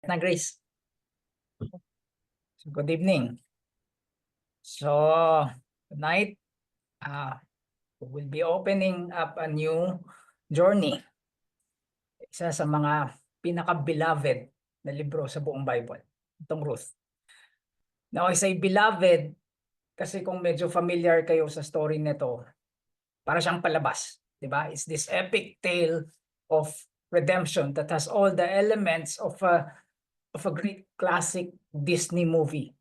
Na Grace. So, good evening. So tonight, we'll be opening up a new journey. Isa sa mga pinaka-beloved na libro sa buong Bible, itong Ruth. Now, I say beloved kasi kung medyo familiar kayo sa story nito, para siyang palabas, di ba? It's this epic tale of redemption that has all the elements of a great classic Disney movie.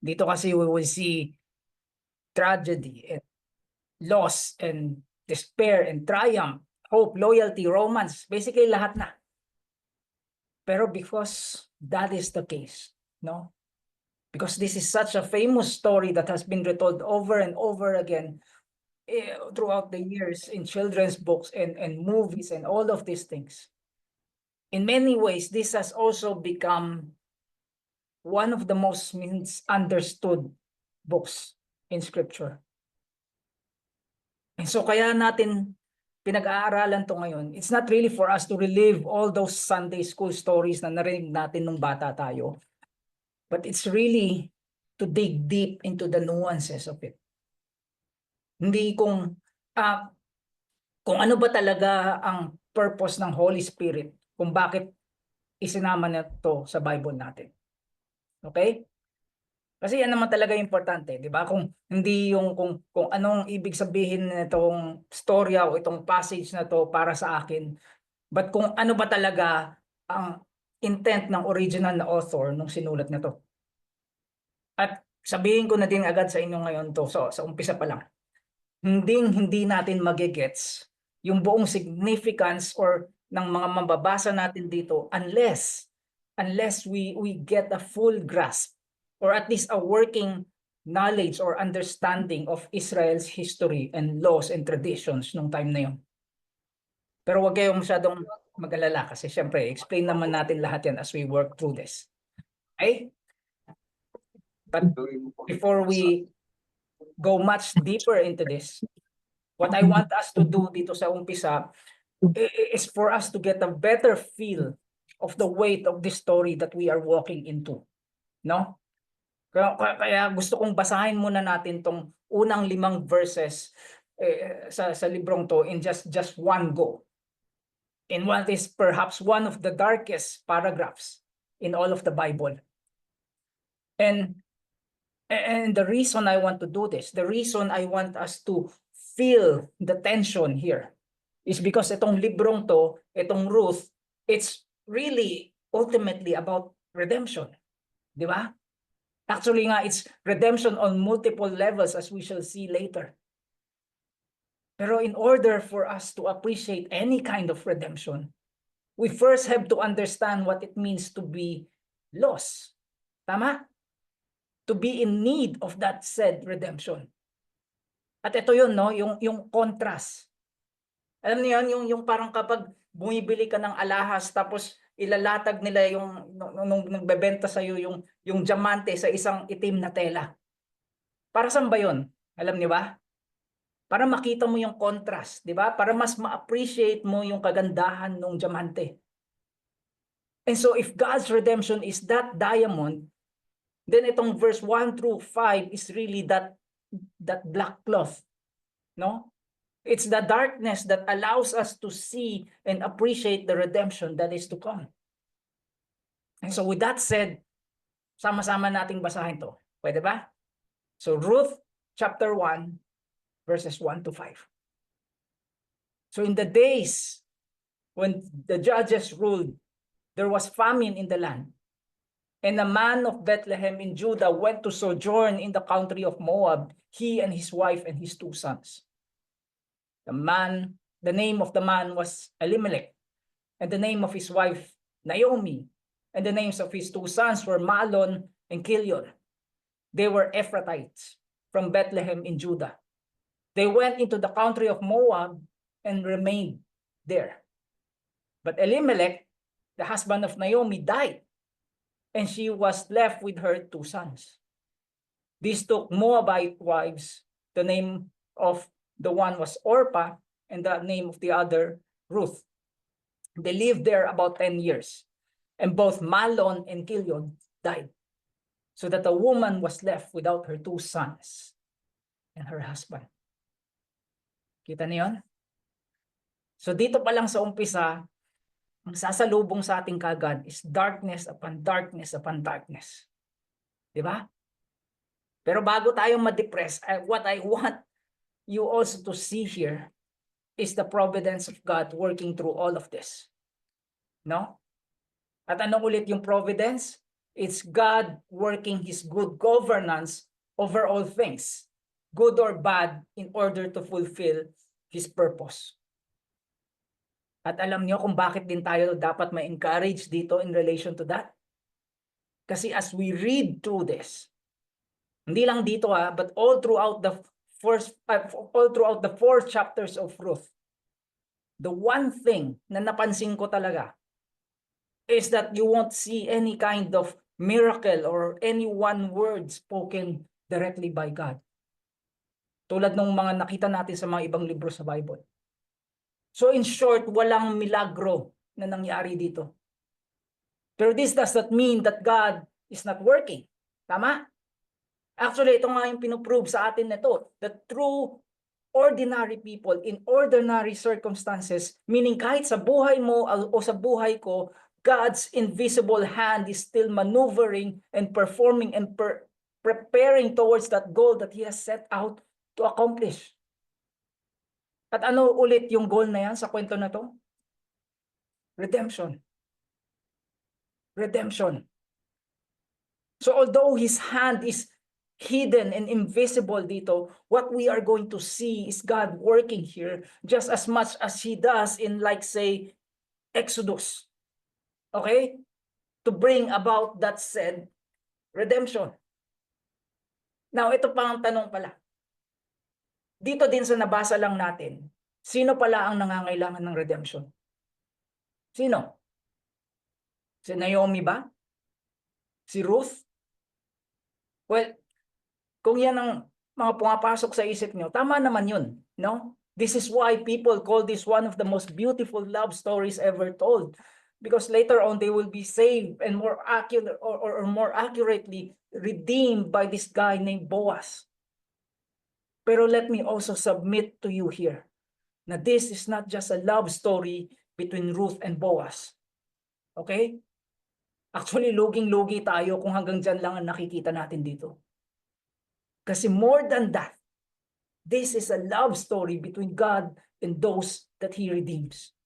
Dito kasi we will see tragedy and loss and despair and triumph, hope, loyalty, romance, basically lahat na. Pero because that is the case, no? Because this is such a famous story that has been retold over and over again throughout the years in children's books and movies and all of these things. In many ways, this has also become one of the most misunderstood books in Scripture. And so kaya natin pinag-aaralan to ngayon. It's not really for us to relive all those Sunday school stories na narinig natin nung bata tayo. But it's really to dig deep into the nuances of it. Hindi kung ano ba talaga ang purpose ng Holy Spirit, kung bakit isinama na to sa Bible natin. Okay? Kasi yan naman talaga importante, di ba? Kung hindi yung kung anong ibig sabihin nitong storya o itong passage na to para sa akin, but kung ano ba talaga ang intent ng original na author nung sinulat nito. At sabihin ko na din agad sa inyo ngayon to, so sa umpisa pa lang. Hindi natin magigets yung buong significance or ng mga mababasa natin dito unless we get a full grasp or at least a working knowledge or understanding of Israel's history and laws and traditions nung time na yun. Pero wag kayong masyadong mag-alala kasi syempre, explain naman natin lahat yan as we work through this. Okay? But before we go much deeper into this, what I want us to do dito sa umpisa is for us to get a better feel of the weight of this story that we are walking into. No? Kaya gusto kong basahin muna natin tong unang 5 verses sa librong to in just one go. In what is perhaps one of the darkest paragraphs in all of the Bible. And the reason I want to do this, the reason I want us to feel the tension here is because itong librong to, itong Ruth, it's really ultimately about redemption. Di ba? Actually nga, it's redemption on multiple levels as we shall see later. Pero in order for us to appreciate any kind of redemption, we first have to understand what it means to be lost. Tama? To be in need of that said redemption. At ito yun, no? Yung contrast. Alam niyo yun, yung parang kapag bumibili ka ng alahas tapos ilalatag nila nung nagbebenta sa iyo yung diamante sa isang itim na tela. Para saan ba yun? Alam niyo ba? Para makita mo yung contrast, di ba? Para mas ma-appreciate mo yung kagandahan ng diamante. And so if God's redemption is that diamond, then itong verse 1 through 5 is really that black cloth. No? It's the darkness that allows us to see and appreciate the redemption that is to come. And so with that said, sama-sama nating basahin to. Pwede ba? So Ruth chapter 1 verses 1 to 5. So in the days when the judges ruled, there was famine in the land. And a man of Bethlehem in Judah went to sojourn in the country of Moab, he and his wife and his 2 sons. The name of the man was Elimelech, and the name of his wife Naomi, and the names of his 2 sons were Mahlon and Chilion. They were Ephrathites from Bethlehem in Judah. They went into the country of Moab and remained there. But Elimelech, the husband of Naomi, died, and she was left with her 2 sons. These took Moabite wives. The name of the one was Orpah, and the name of the other Ruth. They lived there about 10 years. And both Mahlon and Chilion died, so that a woman was left without her 2 sons and her husband. Kita niyo yun? So dito pa lang sa umpisa, ang sasalubong sa ating kagad is darkness upon darkness upon darkness. Di ba? Pero bago tayo ma-depress, what I want you also to see here is the providence of God working through all of this. No? At ano ulit yung providence? It's God working His good governance over all things, good or bad, in order to fulfill His purpose. At alam niyo kung bakit din tayo dapat ma-encourage dito in relation to that? Kasi as we read through this, hindi lang dito but all throughout the all throughout the 4 chapters of Ruth, the one thing na napansin ko talaga is that you won't see any kind of miracle or any one word spoken directly by God. Tulad ng mga nakita natin sa mga ibang libro sa Bible. So in short, walang milagro na nangyari dito. Pero this does not mean that God is not working. Tama? Actually, ito nga yung pinuprove sa atin nito. That through ordinary people in ordinary circumstances, meaning kahit sa buhay mo o sa buhay ko, God's invisible hand is still maneuvering and performing and preparing towards that goal that He has set out to accomplish. At ano ulit yung goal na yan sa kwento na to? Redemption. Redemption. So although His hand is hidden and invisible dito, what we are going to see is God working here just as much as He does in, like, say, Exodus. Okay? To bring about that said redemption. Now, ito pa ang tanong pala. Dito din sa nabasa lang natin, sino pala ang nangangailangan ng redemption? Sino? Si Naomi ba? Si Ruth? Well, kung yan ang mga pumapasok sa isip nyo, tama naman yun, no? This is why people call this one of the most beautiful love stories ever told. Because later on, they will be saved and more accurate or more accurately redeemed by this guy named Boaz. Pero let me also submit to you here na this is not just a love story between Ruth and Boaz. Okay? Actually, luging-lugi tayo kung hanggang dyan lang ang nakikita natin dito. Kasi more than that, this is a love story between God and those that He redeems.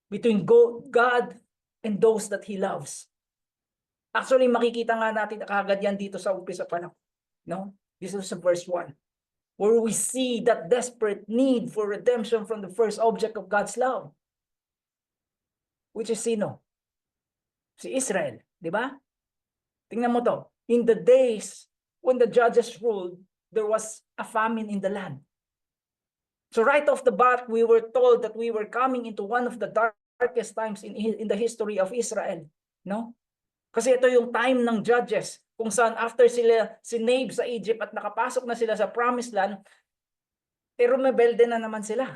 Between God and those that He loves. Actually, makikita nga natin kagad yan dito sa umpisa pa lang. No? This is verse 1. Where we see that desperate need for redemption from the first object of God's love. Which is sino? Si Israel. Di ba? Tingnan mo to. In the days when the judges ruled, there was a famine in the land. So right off the bat, we were told that we were coming into one of the darkest times in the history of Israel. No? Kasi ito yung time ng judges, kung saan after sila sinave sa Egypt at nakapasok na sila sa promised land, pero rebelde na naman sila.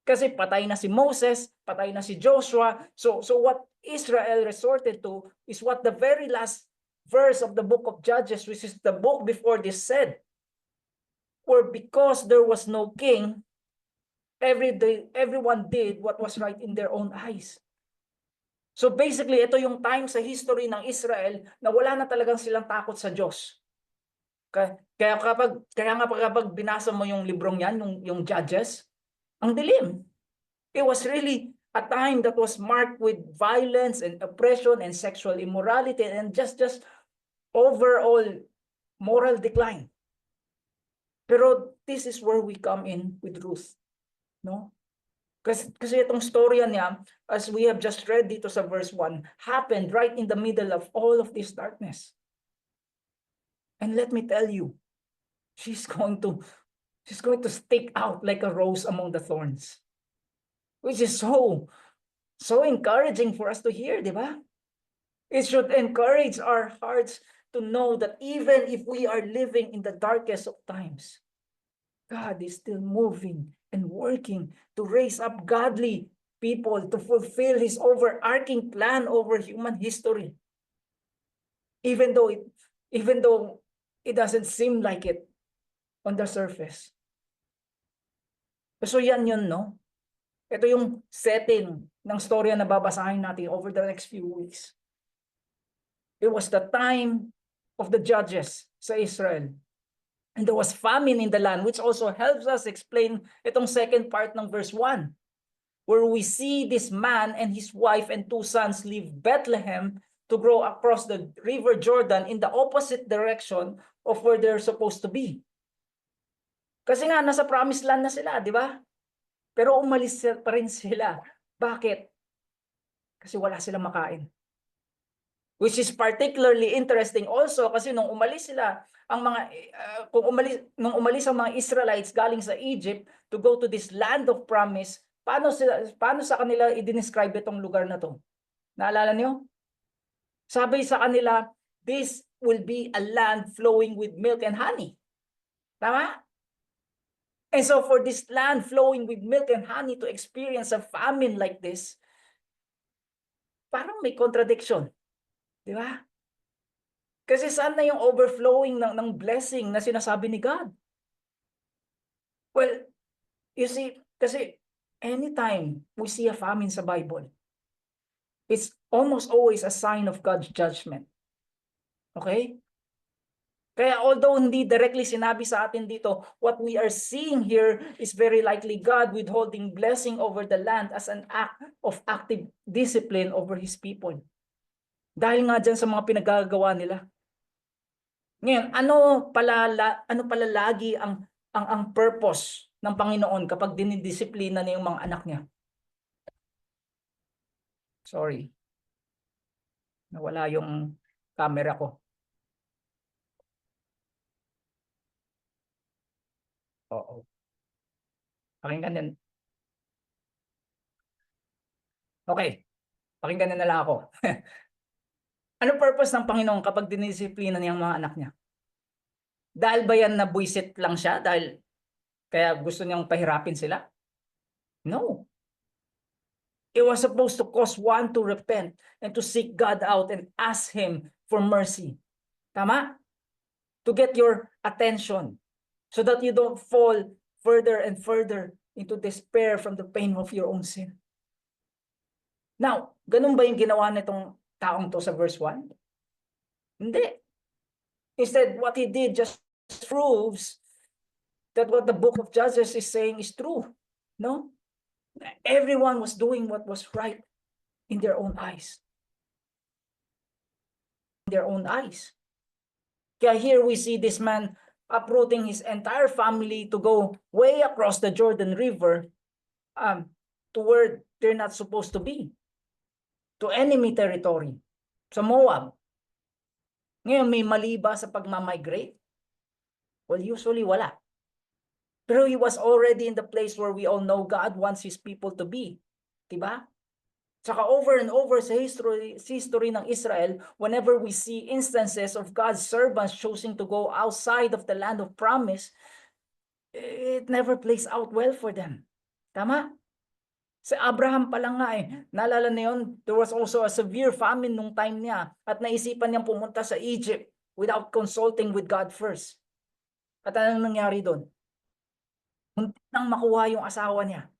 Kasi patay na si Moses, patay na si Joshua. So what Israel resorted to is what the very last verse of the book of Judges, which is the book before this, said. Where because there was no king, everyone did what was right in their own eyes. So basically, ito yung time sa history ng Israel na wala na talagang silang takot sa Diyos. Kaya nga kapag binasa mo yung librong yan, yung Judges, ang dilim. It was really a time that was marked with violence and oppression and sexual immorality and just overall moral decline. Pero this is where we come in with Ruth. No? Kasi itong storya niya, as we have just read dito sa verse 1, happened right in the middle of all of this darkness. And let me tell you, she's going to stick out like a rose among the thorns. Which is so encouraging for us to hear, di ba? It should encourage our hearts to know that even if we are living in the darkest of times, God is still moving and working to raise up godly people to fulfill his overarching plan over human history. Even though it doesn't seem like it on the surface. So yan yun, no? Ito yung setting ng storya na babasahin natin over the next few weeks. It was the time of the judges sa Israel. And there was famine in the land, which also helps us explain itong second part ng verse 1, where we see this man and his wife and 2 sons leave Bethlehem to grow across the river Jordan in the opposite direction of where they're supposed to be. Kasi nga, nasa promised land na sila, di ba? Pero umalis pa rin sila. Bakit? Kasi wala silang makain. Which is particularly interesting also kasi nung umalis sila, nung umalis ang mga Israelites galing sa Egypt to go to this land of promise, paano sa kanila i-describe itong lugar na to? Naalala niyo? Sabi sa kanila, this will be a land flowing with milk and honey. Tama? And so for this land flowing with milk and honey to experience a famine like this, parang may contradiction. Di ba? Kasi saan na yung overflowing ng blessing na sinasabi ni God? Well, you see, kasi anytime we see a famine sa Bible, it's almost always a sign of God's judgment. Okay? Kaya although hindi directly sinabi sa atin dito, what we are seeing here is very likely God withholding blessing over the land as an act of active discipline over His people. Dahil nga dyan sa mga pinagagawa nila. Ngayon, ano pala lagi ang purpose ng Panginoon kapag dinidisiplina niya yung mga anak niya? Sorry. Nawala yung camera ko. Oo. Pakinggan din. Okay. Pakinggan na lang ako. Ano purpose ng Panginoon kapag dinidisiplina niya ang mga anak niya? Dahil ba yan na buisit lang siya? Dahil kaya gusto niyang pahirapin sila? No. It was supposed to cause one to repent and to seek God out and ask Him for mercy. Tama? To get your attention so that you don't fall further and further into despair from the pain of your own sin. Now, ganun ba yung ginawa nitong taong to sa verse 1? Hindi. Instead, what he did just proves that what the book of Judges is saying is true. No? Everyone was doing what was right in their own eyes. In their own eyes. Kaya here we see this man uprooting his entire family to go way across the Jordan River to where they're not supposed to be. To enemy territory. Sa Moab. Ngayon, may mali ba sa pagmamigrate? Well, usually wala. Pero he was already in the place where we all know God wants His people to be. Diba? Saka over and over sa history ng Israel, whenever we see instances of God's servants choosing to go outside of the land of promise, it never plays out well for them. Tama? Si Abraham pa lang nga naalala na yun, there was also a severe famine nung time niya at naisipan niyang pumunta sa Egypt without consulting with God first. At anong nangyari doon? Muntik nang makuha yung asawa niya.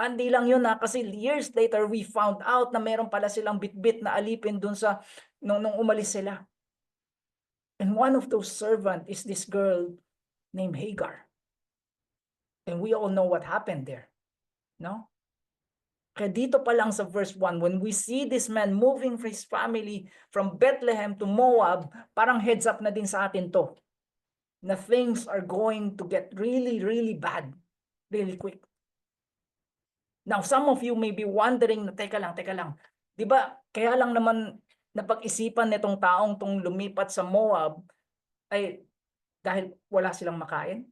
Hindi lang yun kasi years later we found out na meron pala silang bitbit na alipin doon sa nung umalis sila. And one of those servants is this girl named Hagar. And we all know what happened there. No? Kaya dito pa lang sa verse 1, when we see this man moving his family from Bethlehem to Moab, parang heads up na din sa atin to. Na things are going to get really, really bad. Really quick. Now, some of you may be wondering na, teka lang. Di ba, kaya lang naman napag-isipan nitong taong tong lumipat sa Moab ay dahil wala silang makain?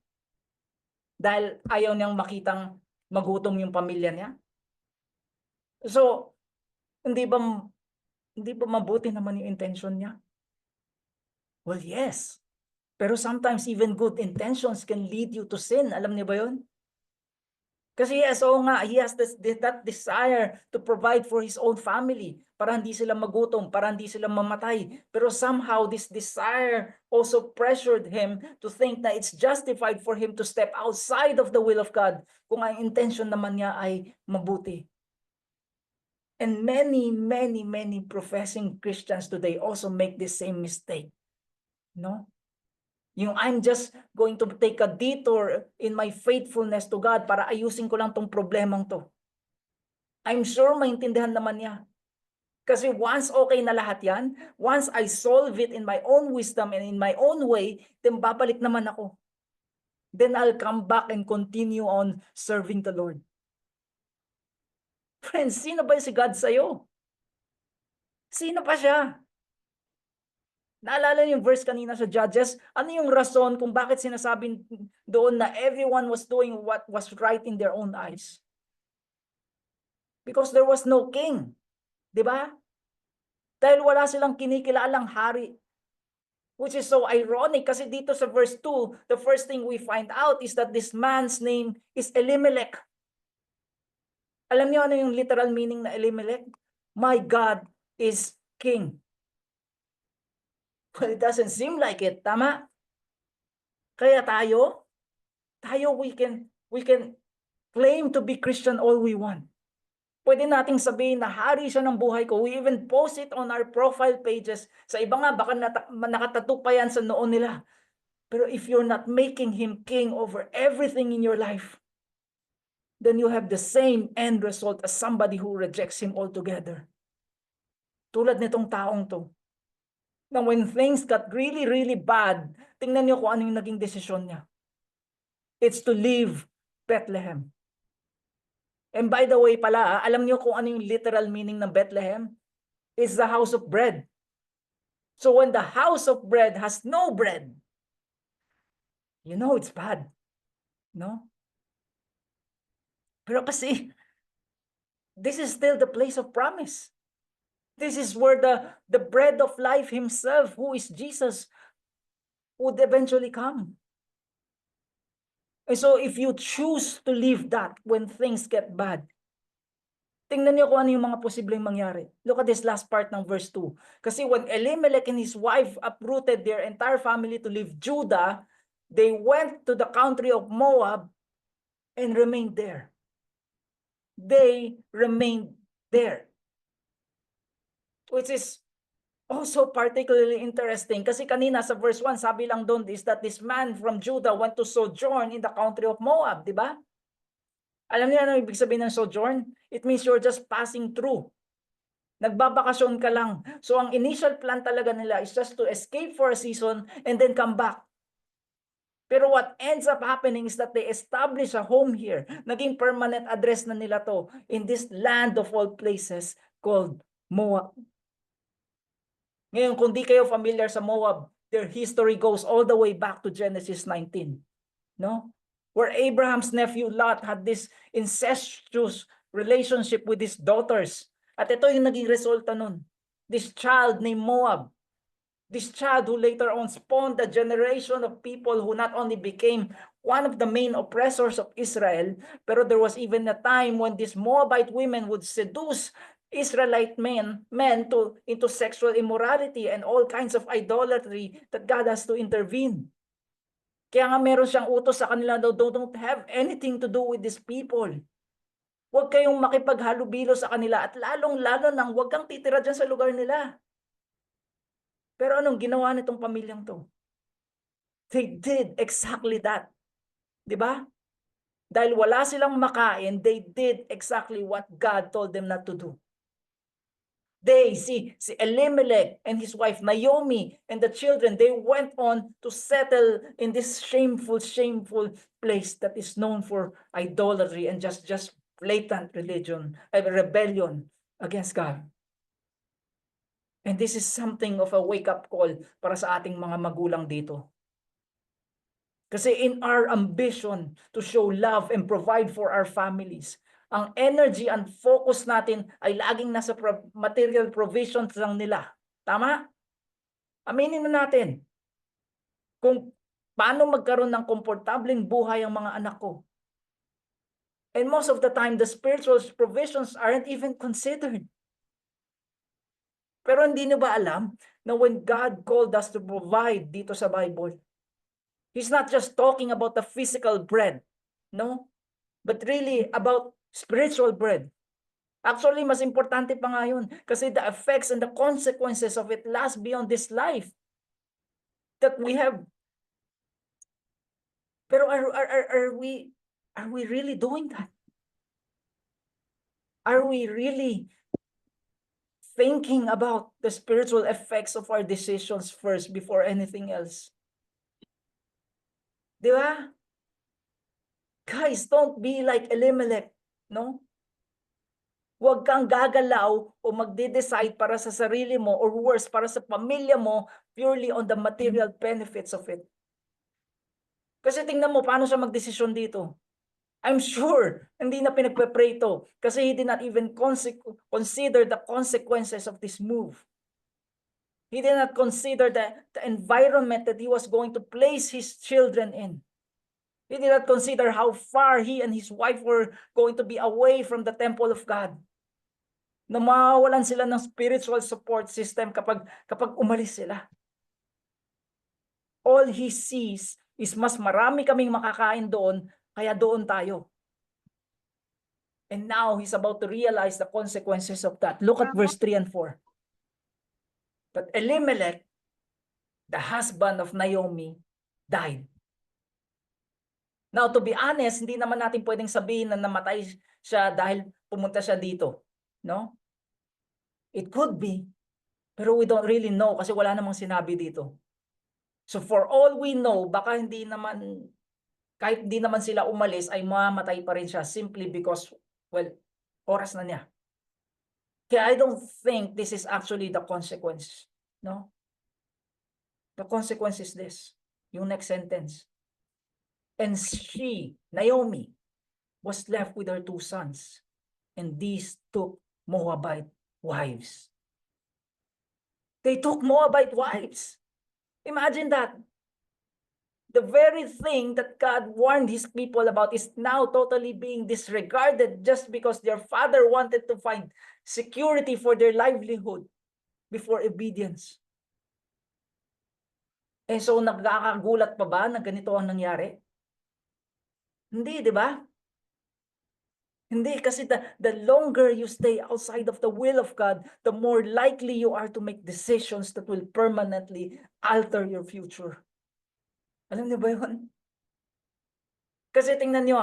Dahil ayaw niyang makitang magutom yung pamilya niya? So, hindi ba mabuti naman yung intention niya? Well, yes. Pero sometimes even good intentions can lead you to sin. Alam niyo ba yun? Kasi yes, oo nga, he has that desire to provide for his own family para hindi sila magutom, para hindi sila mamatay. Pero somehow this desire also pressured him to think na it's justified for him to step outside of the will of God kung ang intention naman niya ay mabuti. And many professing Christians today also make the same mistake. No? Yung I'm just going to take a detour in my faithfulness to God para ayusin ko lang tong problemang to. I'm sure maintindihan naman niya. Kasi once okay na lahat yan, once I solve it in my own wisdom and in my own way, then babalik naman ako. Then I'll come back and continue on serving the Lord. Friends, sino ba si God sa'yo? Sino pa siya? Naalala niyo yung verse kanina sa Judges? Ano yung rason kung bakit sinasabing doon na everyone was doing what was right in their own eyes? Because there was no king. Di ba? Dahil wala silang kinikilalang hari. Which is so ironic kasi dito sa verse 2, the first thing we find out is that this man's name is Elimelech. Alam niyo ano yung literal meaning na Elimelech? My God is king. Well, it doesn't seem like it. Tama? Kaya tayo we can claim to be Christian all we want. Pwede nating sabihin na hari siya ng buhay ko. We even post it on our profile pages. Sa iba nga, baka nakatattoo pa yan sa noon nila. Pero if you're not making him king over everything in your life, then you have the same end result as somebody who rejects him altogether. Tulad nitong taong to. Now when things got really bad, tingnan niyo kung ano yung naging desisyon niya. It's to leave Bethlehem. And by the way pala, alam niyo kung ano yung literal meaning ng Bethlehem? It's the house of bread. So when the house of bread has no bread, you know it's bad. No? Pero kasi, this is still the place of promise. This is where the bread of life himself, who is Jesus, would eventually come. And so if you choose to leave that when things get bad, tingnan niyo kung ano yung mga posibleng mangyari. Look at this last part ng verse 2. Kasi when Elimelech and his wife uprooted their entire family to leave Judah, they went to the country of Moab and remained there. They remained there. Which is also particularly interesting kasi kanina sa verse 1, sabi lang doon is that this man from Judah went to sojourn in the country of Moab, di ba? Alam niyo ano ibig sabihin ng sojourn? It means you're just passing through. Nagbabakasyon ka lang. So ang initial plan talaga nila is just to escape for a season and then come back. Pero what ends up happening is that they establish a home here. Naging permanent address na nila to in this land of all places called Moab. Ngayon, kung di kayo familiar sa Moab, their history goes all the way back to Genesis 19. No? Where Abraham's nephew Lot had this incestuous relationship with his daughters. At ito yung naging resulta nun. This child named Moab. This child who later on spawned a generation of people who not only became one of the main oppressors of Israel, pero there was even a time when these Moabite women would seduce Israelite men into sexual immorality and all kinds of idolatry that God has to intervene. Kaya nga meron siyang utos sa kanila daw, don't have anything to do with these people. Huwag kayong makipaghalubilo sa kanila at lalong-lalo nang huwag kang titira dyan sa lugar nila. Pero anong ginawa nitong pamilyang to? They did exactly that. Di ba? Dahil wala silang makain, they did exactly what God told them not to do. Si Elimelech and his wife Naomi and the children, they went on to settle in this shameful place that is known for idolatry and just blatant rebellion against God. And this is something of a wake-up call para sa ating mga magulang dito. Kasi in our ambition to show love and provide for our families, ang energy and focus natin ay laging nasa material provisions lang nila. Tama? Aminin na natin. Kung paano magkaroon ng komportableng buhay ang mga anak ko. And most of the time, the spiritual provisions aren't even considered. Pero hindi nyo ba alam na when God called us to provide dito sa Bible, He's not just talking about the physical bread, no? But really about spiritual bread. Actually, mas importante pa nga yun kasi the effects and the consequences of it last beyond this life that we have. Pero are we really doing that? Are we really thinking about the spiritual effects of our decisions first before anything else? Di ba? Guys, don't be like Elimelech, no? Huwag kang gagalaw o magde-decide para sa sarili mo or worse, para sa pamilya mo purely on the material benefits of it. Kasi tingnan mo paano siya magdesisyon dito. I'm sure hindi na pinagpe-pray ito kasi he did not even consider the consequences of this move. He did not consider the environment that he was going to place his children in. He did not consider how far he and his wife were going to be away from the temple of God. Na mawawalan sila ng spiritual support system kapag umalis sila. All he sees is mas marami kaming makakain doon, kaya doon tayo. And now he's about to realize the consequences of that. Look at verse 3 and 4. But Elimelech, the husband of Naomi, died. Now, to be honest, hindi naman natin pwedeng sabihin na namatay siya dahil pumunta siya dito. No? It could be, pero we don't really know kasi wala namang sinabi dito. So for all we know, baka hindi naman, kahit hindi naman sila umalis, ay mamatay pa rin siya simply because, well, oras na niya. Kaya I don't think this is actually the consequence. No? The consequence is this. Yung next sentence. And she, Naomi, was left with her 2 sons, and these took Moabite wives. They took Moabite wives. Imagine that. The very thing that God warned his people about is now totally being disregarded just because their father wanted to find security for their livelihood before obedience. Eh so nagkakagulat pa ba na ganito ang nangyari? Hindi, di ba? Hindi, kasi the longer you stay outside of the will of God, the more likely you are to make decisions that will permanently alter your future. Alam niyo ba yun? Kasi tingnan niyo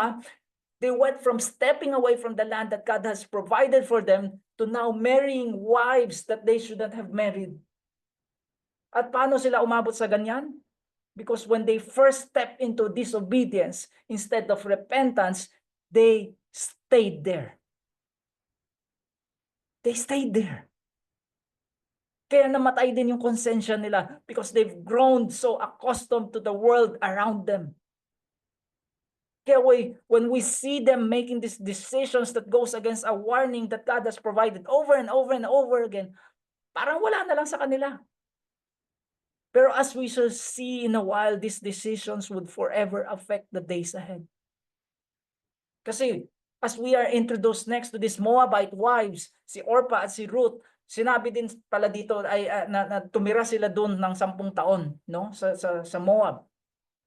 they went from stepping away from the land that God has provided for them to now marrying wives that they shouldn't have married. At paano sila umabot sa ganyan? Because when they first stepped into disobedience instead of repentance, they stayed there. They stayed there. Kaya namatay din yung konsensya nila because they've grown so accustomed to the world around them. Kaya when we see them making these decisions that goes against a warning that God has provided over and over and over again, parang wala na lang sa kanila. Pero as we shall see in a while, these decisions would forever affect the days ahead. Kasi as we are introduced next to these Moabite wives, si Orpah at si Ruth, sinabi din pala dito ay na tumira sila doon ng 10 taon, no? Sa Moab.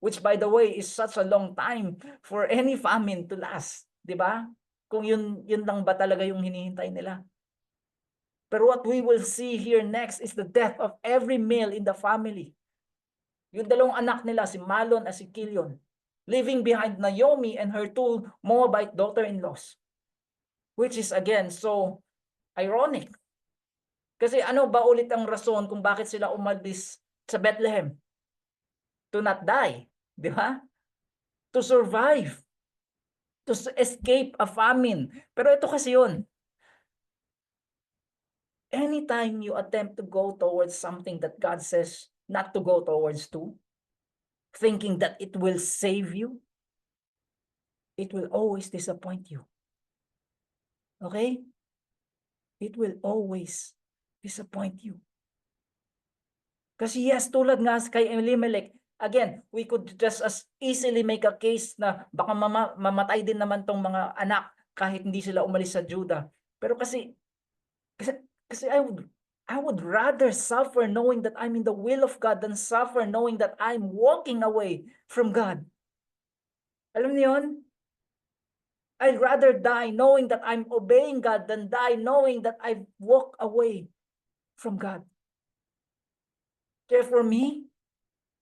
Which by the way is such a long time for any famine to last, 'di ba? Kung yun lang ba talaga yung hinihintay nila. Pero what we will see here next is the death of every male in the family. Yung 2 anak nila, si Mahlon at si Chilion, leaving behind Naomi and her 2 Moabite daughter-in-laws. Which is again so ironic. Kasi ano ba ulit ang rason kung bakit sila umalis sa Bethlehem? To not die, di ba? To survive. To escape a famine. Pero ito kasi yun. Anytime you attempt to go towards something that God says not to go towards to, thinking that it will save you, it will always disappoint you. Okay? It will always disappoint you. Kasi yes, tulad nga kay Elimelech, Again, we could just as easily make a case na baka mamatay din naman tong mga anak kahit hindi sila umalis sa Judah. Pero kasi I would rather suffer knowing that I'm in the will of God than suffer knowing that I'm walking away from God. Alam niyo yun? I'd rather die knowing that I'm obeying God than die knowing that I've walked away from God. Kaya for me,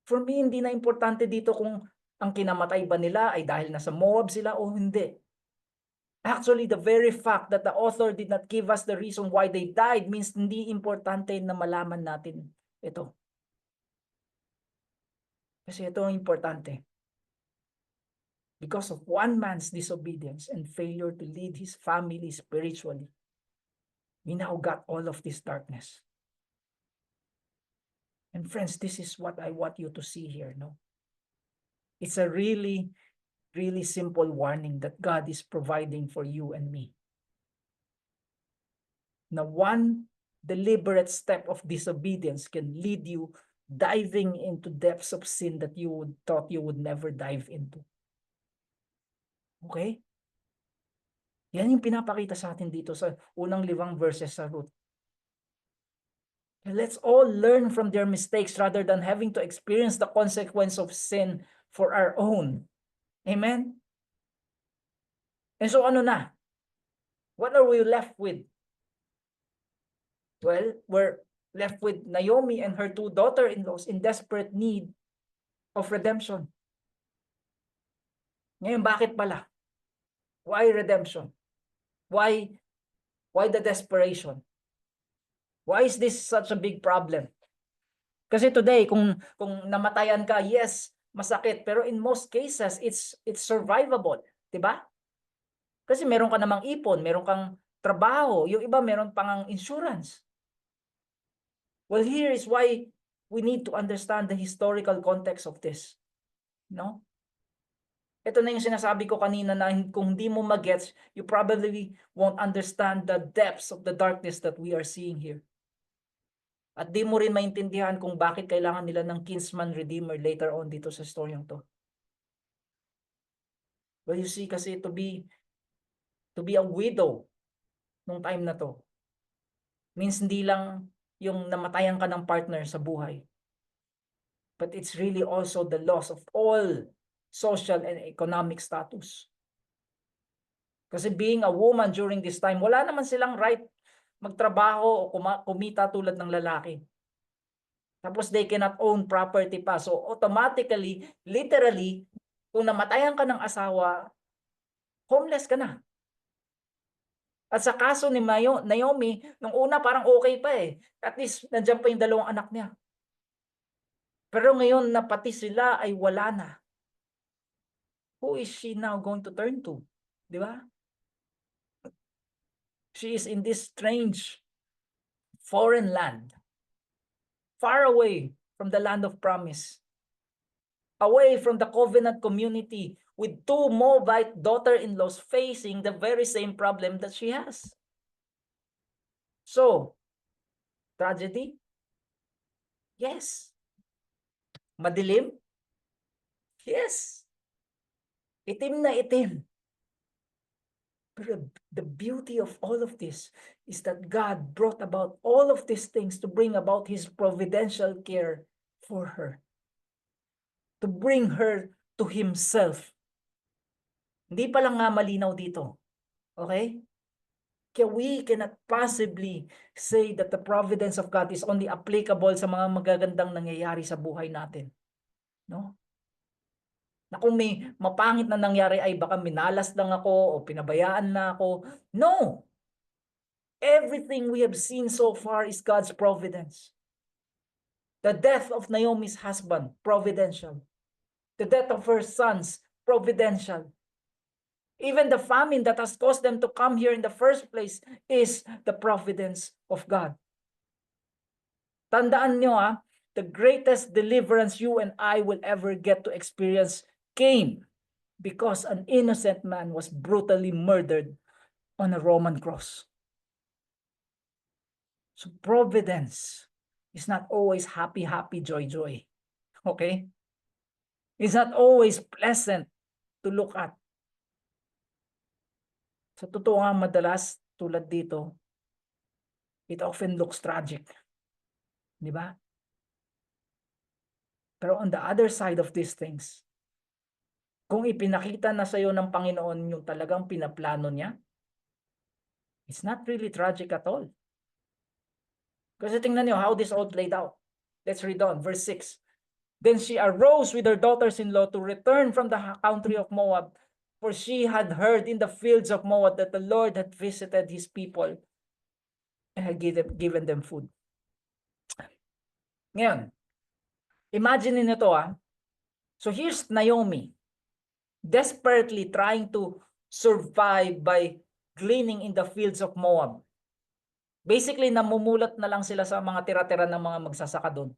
hindi na importante dito kung ang kinamatay ba nila ay dahil nasa Moab sila o hindi. Actually, the very fact that the author did not give us the reason why they died means hindi importante na malaman natin ito. Kasi ito ang importante. Because of one man's disobedience and failure to lead his family spiritually, we now got all of this darkness. And friends, this is what I want you to see here, no? It's a really, really simple warning that God is providing for you and me. Now, one deliberate step of disobedience can lead you diving into depths of sin that you thought you would never dive into. Okay? Yan yung pinapakita sa atin dito sa unang 5 verses sa Ruth. Let's all learn from their mistakes rather than having to experience the consequence of sin for our own. Amen? And so ano na? What are we left with? Well, we're left with Naomi and her 2 daughter-in-laws in desperate need of redemption. Ngayon, bakit pala? Why redemption? Why the desperation? Why is this such a big problem? Kasi today, kung namatayan ka, yes, masakit, pero in most cases, it's survivable, 'di ba? Kasi meron ka namang ipon, meron kang trabaho, yung iba meron pang insurance. Well, here is why we need to understand the historical context of this. No? Ito na yung sinasabi ko kanina na kung hindi mo magets, you probably won't understand the depths of the darkness that we are seeing here. At di mo rin maintindihan kung bakit kailangan nila ng kinsman redeemer later on dito sa storyang to. Well, you see, kasi to be a widow nung time na to means hindi lang yung namatayan ka ng partner sa buhay, but it's really also the loss of all social and economic status. Kasi being a woman during this time, wala naman silang right magtrabaho o kumita tulad ng lalaki. Tapos they cannot own property pa. So automatically, literally, kung namatayan ka ng asawa, homeless ka na. At sa kaso ni Naomi, nung una parang okay pa eh. At least nandiyan pa yung 2 anak niya. Pero ngayon na pati sila ay wala na. Who is she now going to turn to? Di ba? She is in this strange foreign land, far away from the land of promise, away from the covenant community, with 2 Moabite daughter-in-laws facing the very same problem that she has. So, tragedy? Yes. Madilim? Yes. Itim na itim. But the beauty of all of this is that God brought about all of these things to bring about His providential care for her. To bring her to Himself. Hindi pa lang nga malinaw dito. Okay? Kaya we cannot possibly say that the providence of God is only applicable sa mga magagandang nangyayari sa buhay natin. No? Na kung may mapangit na nangyari ay baka minalas lang ako o pinabayaan na ako. No! Everything we have seen so far is God's providence. The death of Naomi's husband, providential. The death of her sons, providential. Even the famine that has caused them to come here in the first place is the providence of God. Tandaan nyo the greatest deliverance you and I will ever get to experience came because an innocent man was brutally murdered on a Roman cross. So providence is not always happy, joy. Okay? It's not always pleasant to look at. Sa totoo nga, madalas tulad dito, it often looks tragic. Di ba? Pero on the other side of these things, kung ipinakita na sa'yo ng Panginoon yung talagang pinaplano niya, it's not really tragic at all. Kasi tingnan niyo how this all played out. Let's read on, verse 6. Then she arose with her daughters-in-law to return from the country of Moab, for she had heard in the fields of Moab that the Lord had visited his people and had given them food. Ngayon, imagine niyo to So here's Naomi, desperately trying to survive by gleaning in the fields of Moab. Basically, namumulat na lang sila sa mga tira-tira ng mga magsasaka doon.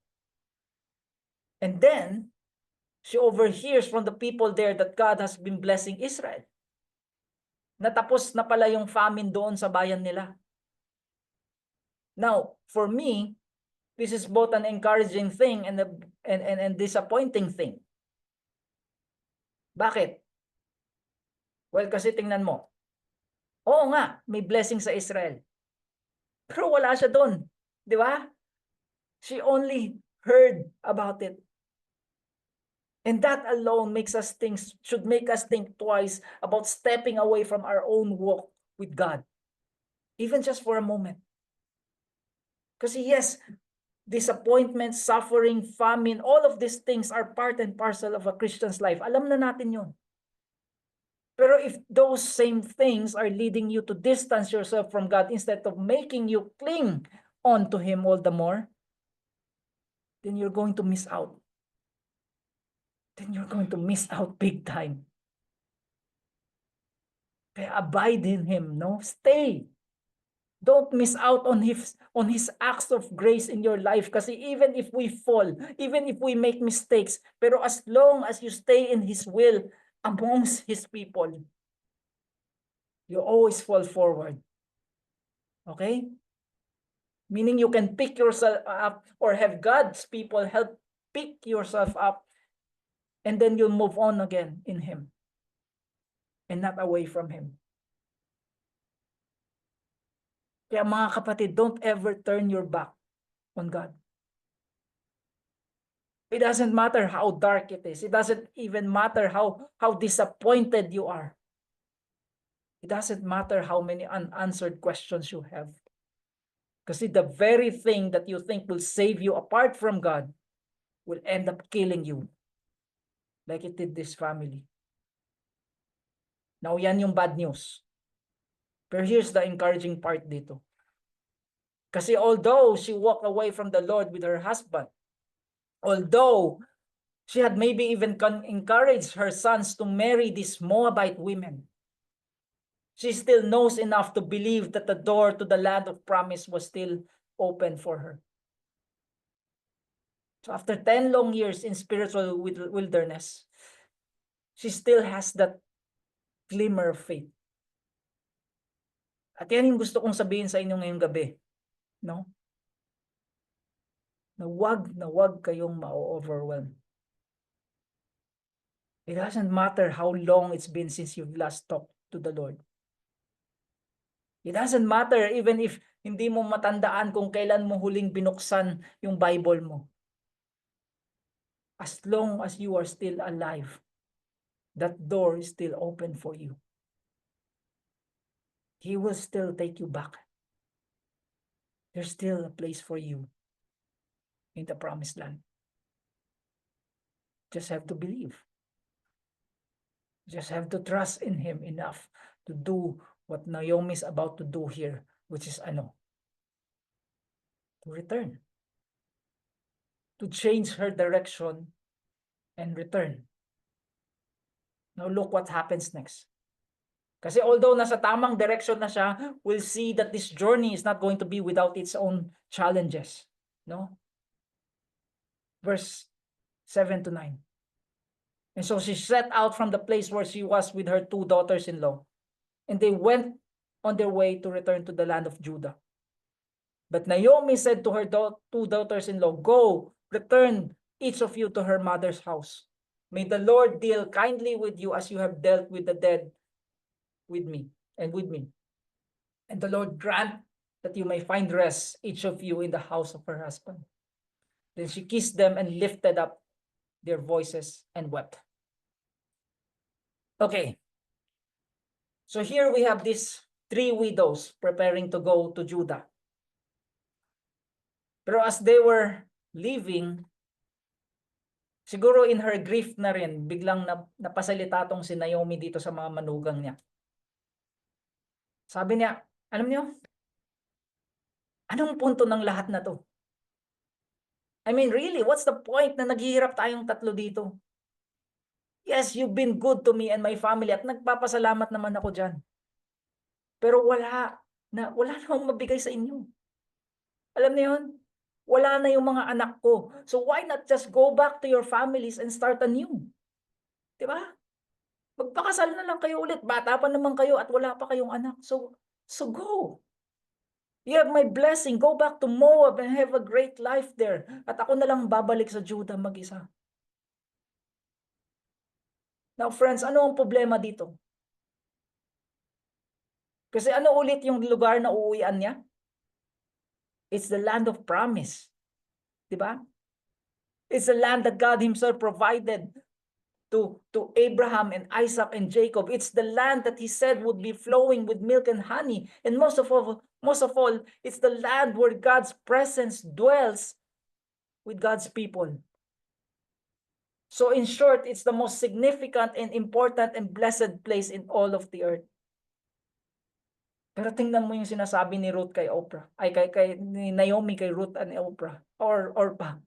And then, she overhears from the people there that God has been blessing Israel. Natapos na pala yung famine doon sa bayan nila. Now, for me, this is both an encouraging thing and disappointing thing. Bakit? Well, kasi tingnan mo. Oo nga, may blessing sa Israel. Pero wala siya doon. Di ba? She only heard about it. And that alone should make us think twice about stepping away from our own walk with God. Even just for a moment. Kasi yes, disappointment, suffering, famine, all of these things are part and parcel of a Christian's life. Alam na natin yun. Pero if those same things are leading you to distance yourself from God instead of making you cling on to Him all the more, then you're going to miss out. Then you're going to miss out big time. Kaya abide in Him, no? Stay. Don't miss out on His acts of grace in your life. Kasi even if we fall, even if we make mistakes, pero as long as you stay in His will amongst His people, you always fall forward. Okay? Meaning you can pick yourself up or have God's people help pick yourself up, and then you'll move on again in Him and not away from Him. Kaya mga kapatid, don't ever turn your back on God. It doesn't matter how dark it is. It doesn't even matter how disappointed you are. It doesn't matter how many unanswered questions you have. Kasi the very thing that you think will save you apart from God will end up killing you. Like it did this family. Now, yan yung bad news. Pero here's the encouraging part dito. Kasi although she walked away from the Lord with her husband, although she had maybe even encouraged her sons to marry these Moabite women, she still knows enough to believe that the door to the land of promise was still open for her. So after 10 long years in spiritual wilderness, she still has that glimmer of faith. At yan yung gusto kong sabihin sa inyo ngayong gabi. No? Na wag kayong ma-overwhelm. It doesn't matter how long it's been since you've last talked to the Lord. It doesn't matter even if hindi mo matandaan kung kailan mo huling binuksan yung Bible mo. As long as you are still alive, that door is still open for you. He will still take you back. There's still a place for you in the promised land. Just have to believe. Just have to trust in Him enough to do what Naomi is about to do here, which is to return. To change her direction and return. Now look what happens next. Kasi although nasa tamang direction na siya, we'll see that this journey is not going to be without its own challenges. No? Verse 7 to 9. And so she set out from the place where she was with her 2 daughters-in-law, and they went on their way to return to the land of Judah. But Naomi said to her 2 daughters-in-law, "Go, return each of you to her mother's house." May the Lord deal kindly with you as you have dealt with the dead with me and with me. And the Lord grant that you may find rest, each of you in the house of her husband. Then she kissed them and lifted up their voices and wept. Okay. So here we have these 3 widows preparing to go to Judah. Pero as they were leaving, siguro in her grief na rin, biglang napasalita tong si Naomi dito sa mga manugang niya. Sabi niya, alam niyo, anong punto ng lahat na to? I mean, really, what's the point na naghihirap tayong tatlo dito? Yes, you've been good to me and my family at nagpapasalamat naman ako dyan. Pero wala namang mabigay sa inyo. Alam niyo yun? Wala na yung mga anak ko. So why not just go back to your families and start anew? Di ba? Magpakasal na lang kayo ulit. Bata pa naman kayo at wala pa kayong anak. So go. You have my blessing. Go back to Moab and have a great life there. At ako na lang babalik sa Judah mag-isa. Now friends, ano ang problema dito? Kasi ano ulit yung lugar na uuwian niya? It's the land of promise. Diba? It's the land that God Himself provided to Abraham and Isaac and Jacob. It's the land that He said would be flowing with milk and honey. And most of all, it's the land where God's presence dwells with God's people. So in short, it's the most significant and important and blessed place in all of the earth. Pero tingnan mo yung sinasabi ni Ruth kay Oprah, ay ni Naomi kay Ruth and Oprah, or Orpah.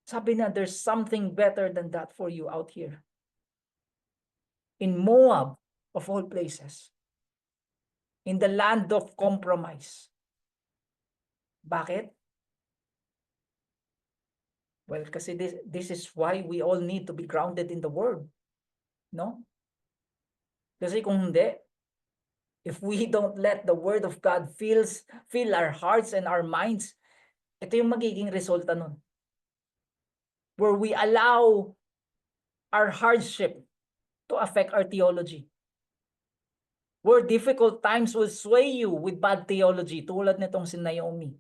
Sabi na, there's something better than that for you out here. In Moab, of all places. In the land of compromise. Bakit? Well, kasi this is why we all need to be grounded in the Word. No? Kasi kung hindi, if we don't let the Word of God fill our hearts and our minds, ito yung magiging resulta nun. Where we allow our hardship to affect our theology. Where difficult times will sway you with bad theology, tulad nitong si Naomi.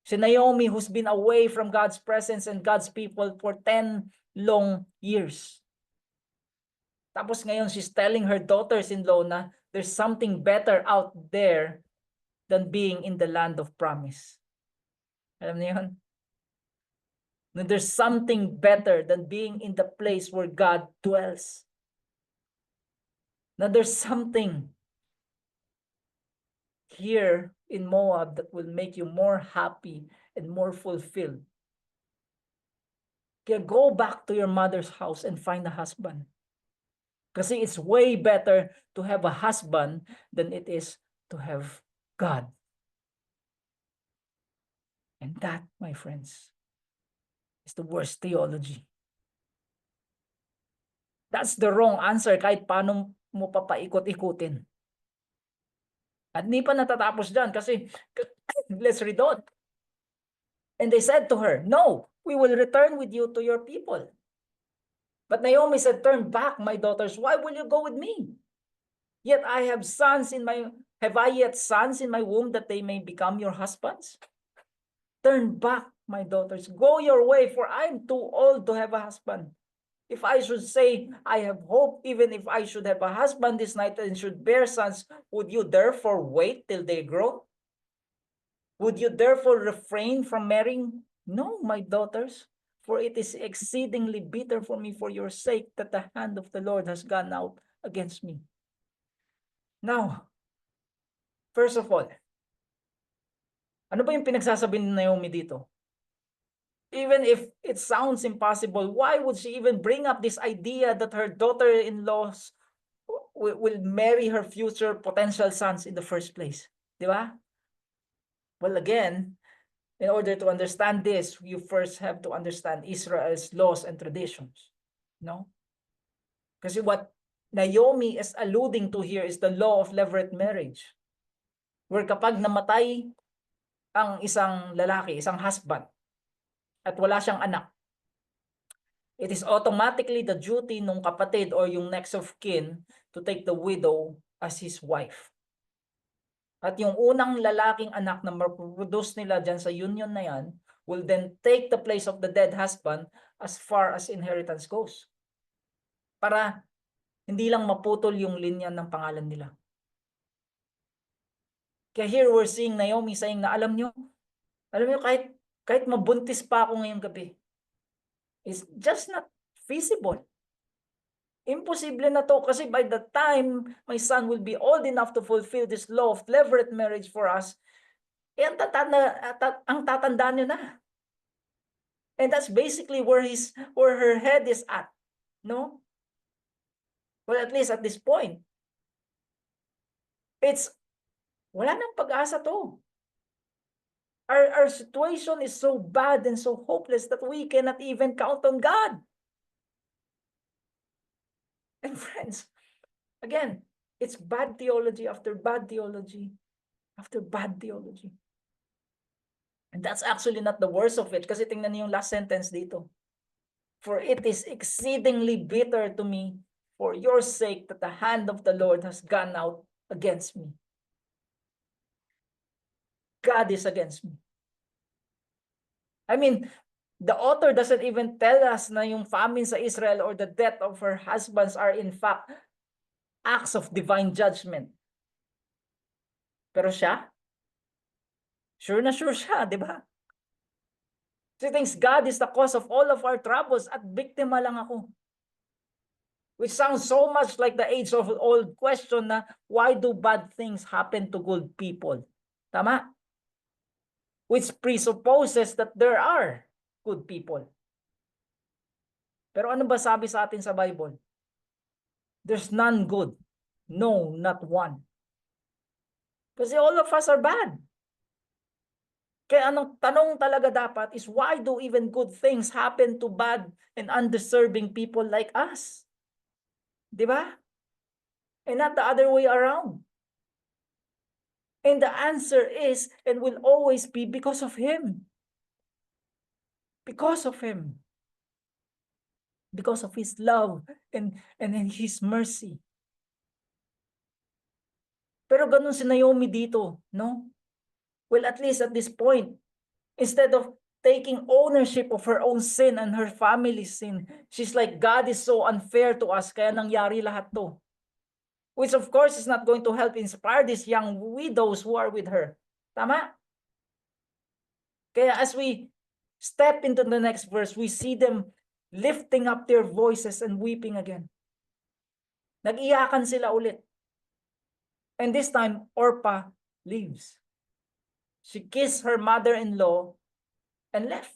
Si Naomi who's been away from God's presence and God's people for 10 long years. Tapos ngayon she's telling her daughters-in-law na there's something better out there than being in the land of promise. Alam niyo yun? No, there's something better than being in the place where God dwells. Now there's something here in Moab that will make you more happy and more fulfilled. Kaya go back to your mother's house and find a husband. Kasi it's way better to have a husband than it is to have God. And that, my friends, is the worst theology. That's the wrong answer kahit paano mo papaikot-ikutin. At hindi pa natatapos dyan kasi let's read on. And they said to her, "No, we will return with you to your people." But Naomi said, "Turn back, my daughters. Why will you go with me? Yet I have have I yet sons in my womb that they may become your husbands? Turn back, my daughters. Go your way, for I am too old to have a husband. If I should say, I have hope, even if I should have a husband this night and should bear sons, would you therefore wait till they grow? Would you therefore refrain from marrying? No, my daughters, for it is exceedingly bitter for me for your sake that the hand of the Lord has gone out against me." Now, first of all, ano ba yung pinagsasabi ni Naomi dito? Even if it sounds impossible, why would she even bring up this idea that her daughter-in-laws will marry her future potential sons in the first place? Di ba? Well, again, in order to understand this, you first have to understand Israel's laws and traditions. No? Kasi what Naomi is alluding to here is the law of levirate marriage. Where kapag namatay ang isang lalaki, isang husband, at wala siyang anak, It is automatically the duty ng kapatid or yung next of kin to take the widow as his wife. At yung unang lalaking anak na maproduce nila dyan sa union na yan will then take the place of the dead husband as far as inheritance goes. Para hindi lang maputol yung linya ng pangalan nila. Kaya here we're seeing Naomi saying na alam nyo kahit mabuntis pa ako ngayong gabi, it's just not feasible. Imposible na to kasi by the time my son will be old enough to fulfill this law of levirate marriage for us, ang tatanda nyo na. And that's basically where her head is at, no? Well, at least at this point. Wala nang pag-asa to. Our situation is so bad and so hopeless that we cannot even count on God. And friends, again, it's bad theology after bad theology after bad theology. And that's actually not the worst of it kasi tingnan niyo yung last sentence dito. For it is exceedingly bitter to me for your sake that the hand of the Lord has gone out against me. God is against me. I mean, the author doesn't even tell us na yung famine sa Israel or the death of her husbands are in fact acts of divine judgment. Pero siya? Sure na sure siya, di ba? She thinks God is the cause of all of our troubles at biktima lang ako. Which sounds so much like the age-old question na why do bad things happen to good people? Tama? Which presupposes that there are good people. Pero ano ba sabi sa atin sa Bible? There's none good. No, not one. Kasi all of us are bad. Kaya anong tanong talaga dapat is why do even good things happen to bad and undeserving people like us? Di ba? And not the other way around. And the answer is and will always be because of Him. Because of Him. Because of His love and His mercy. Pero ganun si Naomi dito, no? Well, at least at this point, instead of taking ownership of her own sin and her family's sin, she's like, God is so unfair to us, kaya nangyari lahat to. Which of course is not going to help inspire these young widows who are with her. Tama? Kaya as we step into the next verse, we see them lifting up their voices and weeping again. Nag-iyakan sila ulit. And this time, Orpah leaves. She kissed her mother-in-law and left.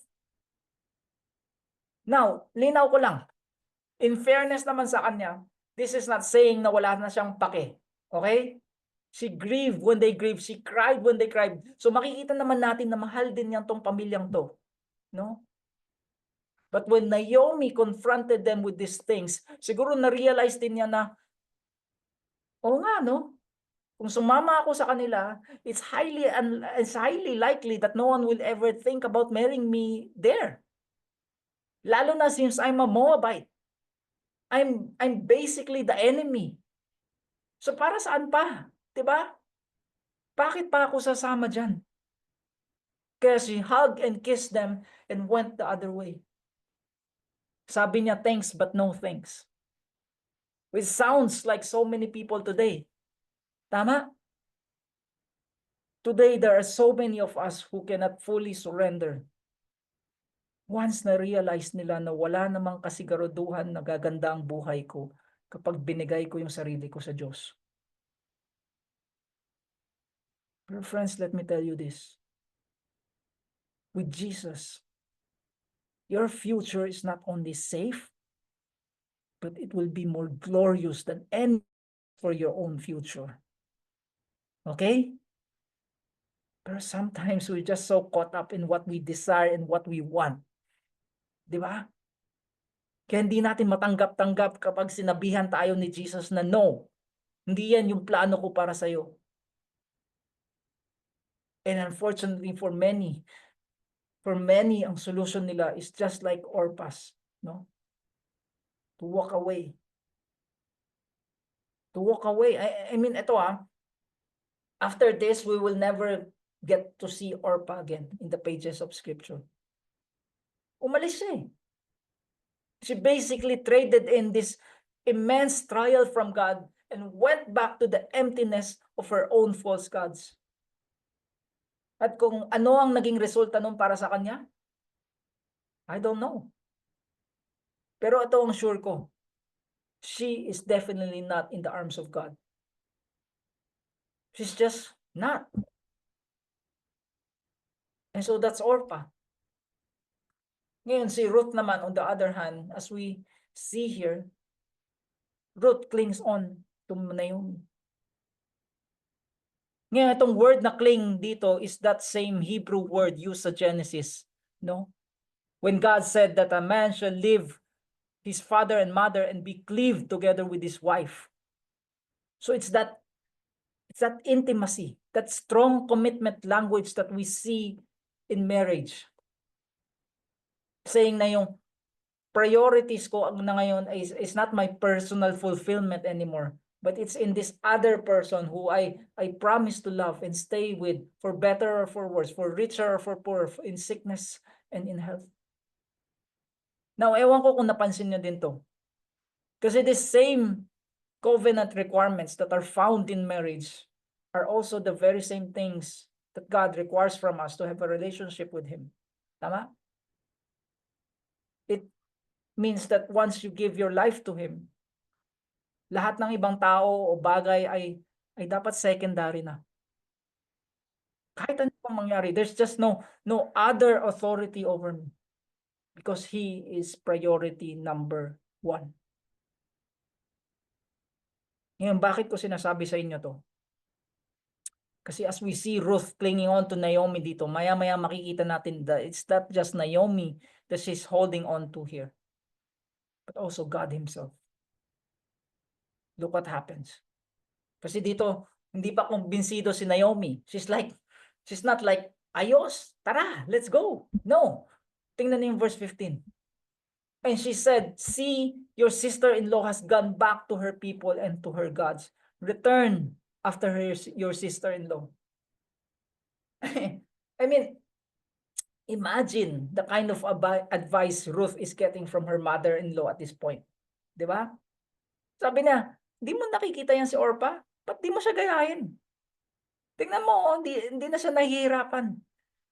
Now, linaw ko lang. In fairness naman sa kanya, this is not saying na wala na siyang pake. Okay? She grieved when they grieved. She cried when they cried. So makikita naman natin na mahal din niya tong pamilyang to. No? But when Naomi confronted them with these things, siguro na-realize din niya na, oo nga, no? Kung sumama ako sa kanila, it's highly likely that no one will ever think about marrying me there. Lalo na since I'm a Moabite. I'm basically the enemy. So para saan pa? 'Di ba? Bakit pa ako sasama diyan? Kaya she hugged and kissed them and went the other way. Sabi niya, thanks but no thanks. Which sounds like so many people today. Tama? Today, there are so many of us who cannot fully surrender. Once na-realize nila na wala namang kasiguraduhan na gaganda ang buhay ko kapag binigay ko yung sarili ko sa Diyos. But friends, let me tell you this. With Jesus, your future is not only safe, but it will be more glorious than any for your own future. Okay? Pero sometimes we're just so caught up in what we desire and what we want. Di ba? Kaya hindi natin matanggap-tanggap kapag sinabihan tayo ni Jesus na no, hindi yan yung plano ko para sa'yo. And unfortunately for many, ang solution nila is just like Orpah's, no? To walk away. To walk away. I mean, ito after this, we will never get to see Orpah again in the pages of Scripture. Umalis siya eh. She basically traded in this immense trial from God and went back to the emptiness of her own false gods. At kung ano ang naging resulta nun para sa kanya, I don't know. Pero ito ang sure ko. She is definitely not in the arms of God. She's just not. And so that's Orpah. Ngayon, si Ruth naman, on the other hand, as we see here, Ruth clings on to Naomi. Ngayon, itong word na cling dito is that same Hebrew word used sa Genesis, no? When God said that a man shall leave his father and mother and be cleaved together with his wife. So it's that intimacy, that strong commitment language that we see in marriage. Saying na yung priorities ko na ngayon is not my personal fulfillment anymore, but it's in this other person who I promise to love and stay with for better or for worse, for richer or for poor, in sickness and in health. Now, ewan ko kung napansin nyo din to. Kasi the same covenant requirements that are found in marriage are also the very same things that God requires from us to have a relationship with Him. Tama? It means that once you give your life to Him, lahat ng ibang tao o bagay ay dapat secondary na. Kahit ano pang mangyari, there's just no other authority over me. Because He is priority number 1. Ngayon, bakit ko sinasabi sa inyo to? Kasi as we see Ruth clinging on to Naomi dito, maya-maya makikita natin that it's not just Naomi that she's holding on to here, but also God Himself. Look what happens. Kasi dito, hindi pa kumbinsido si Naomi. She's not like, ayos, tara, let's go. No. Tingnan niyo yung verse 15. And she said, see, your sister-in-law has gone back to her people and to her gods. Return after your sister-in-law. I mean, imagine the kind of advice Ruth is getting from her mother-in-law at this point. Di ba? Sabi niya, di mo nakikita yan si Orpah? Ba't di mo siya gayahin? Tingnan mo, hindi na siya nahihirapan.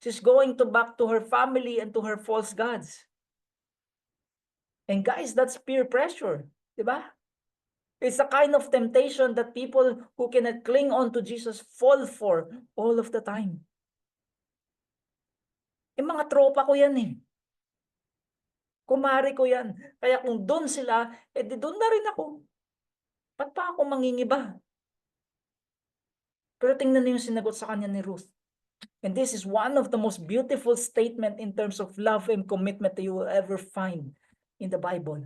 She's going back to her family and to her false gods. And guys, that's peer pressure. Di ba? It's a kind of temptation that people who cannot cling on to Jesus fall for all of the time. Mga tropa ko yan eh. Kumari ko yan. Kaya kung doon sila, di doon na rin ako. Ba't pa ako mangingiba? Pero tingnan niyo yung sinagot sa kanya ni Ruth. And this is one of the most beautiful statement in terms of love and commitment that you will ever find in the Bible.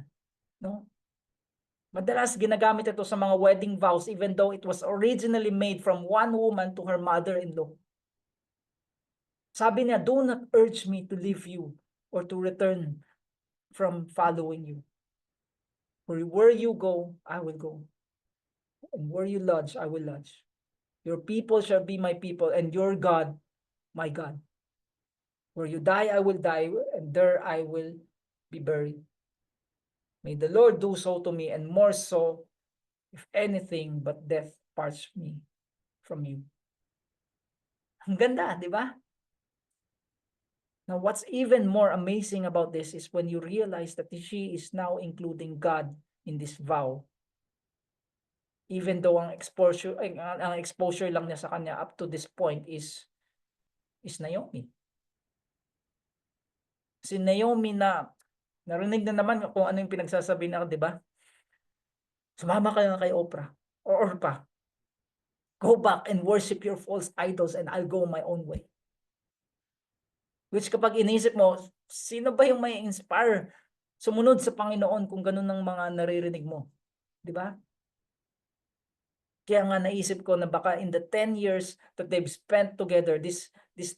No? Madalas ginagamit ito sa mga wedding vows even though it was originally made from one woman to her mother-in-law. Sabi niya, do not urge me to leave you or to return from following you. For where you go, I will go. And where you lodge, I will lodge. Your people shall be my people, and your God, my God. Where you die, I will die, and there I will be buried. May the Lord do so to me, and more so, if anything but death parts me from you. Ang ganda, di ba? Now, what's even more amazing about this is when you realize that she is now including God in this vow. Even though ang exposure lang niya sa kanya up to this point is Naomi. Si Naomi na narinig na naman kung ano yung pinagsasabi na, di ba? Sumama ka na kay Orpah. Go back and worship your false idols and I'll go my own way. Which kapag inisip mo, sino ba yung may inspire sumunod sa Panginoon kung ganun ang mga naririnig mo? Di ba? Kaya nga naisip ko na baka in the 10 years that they've spent together, this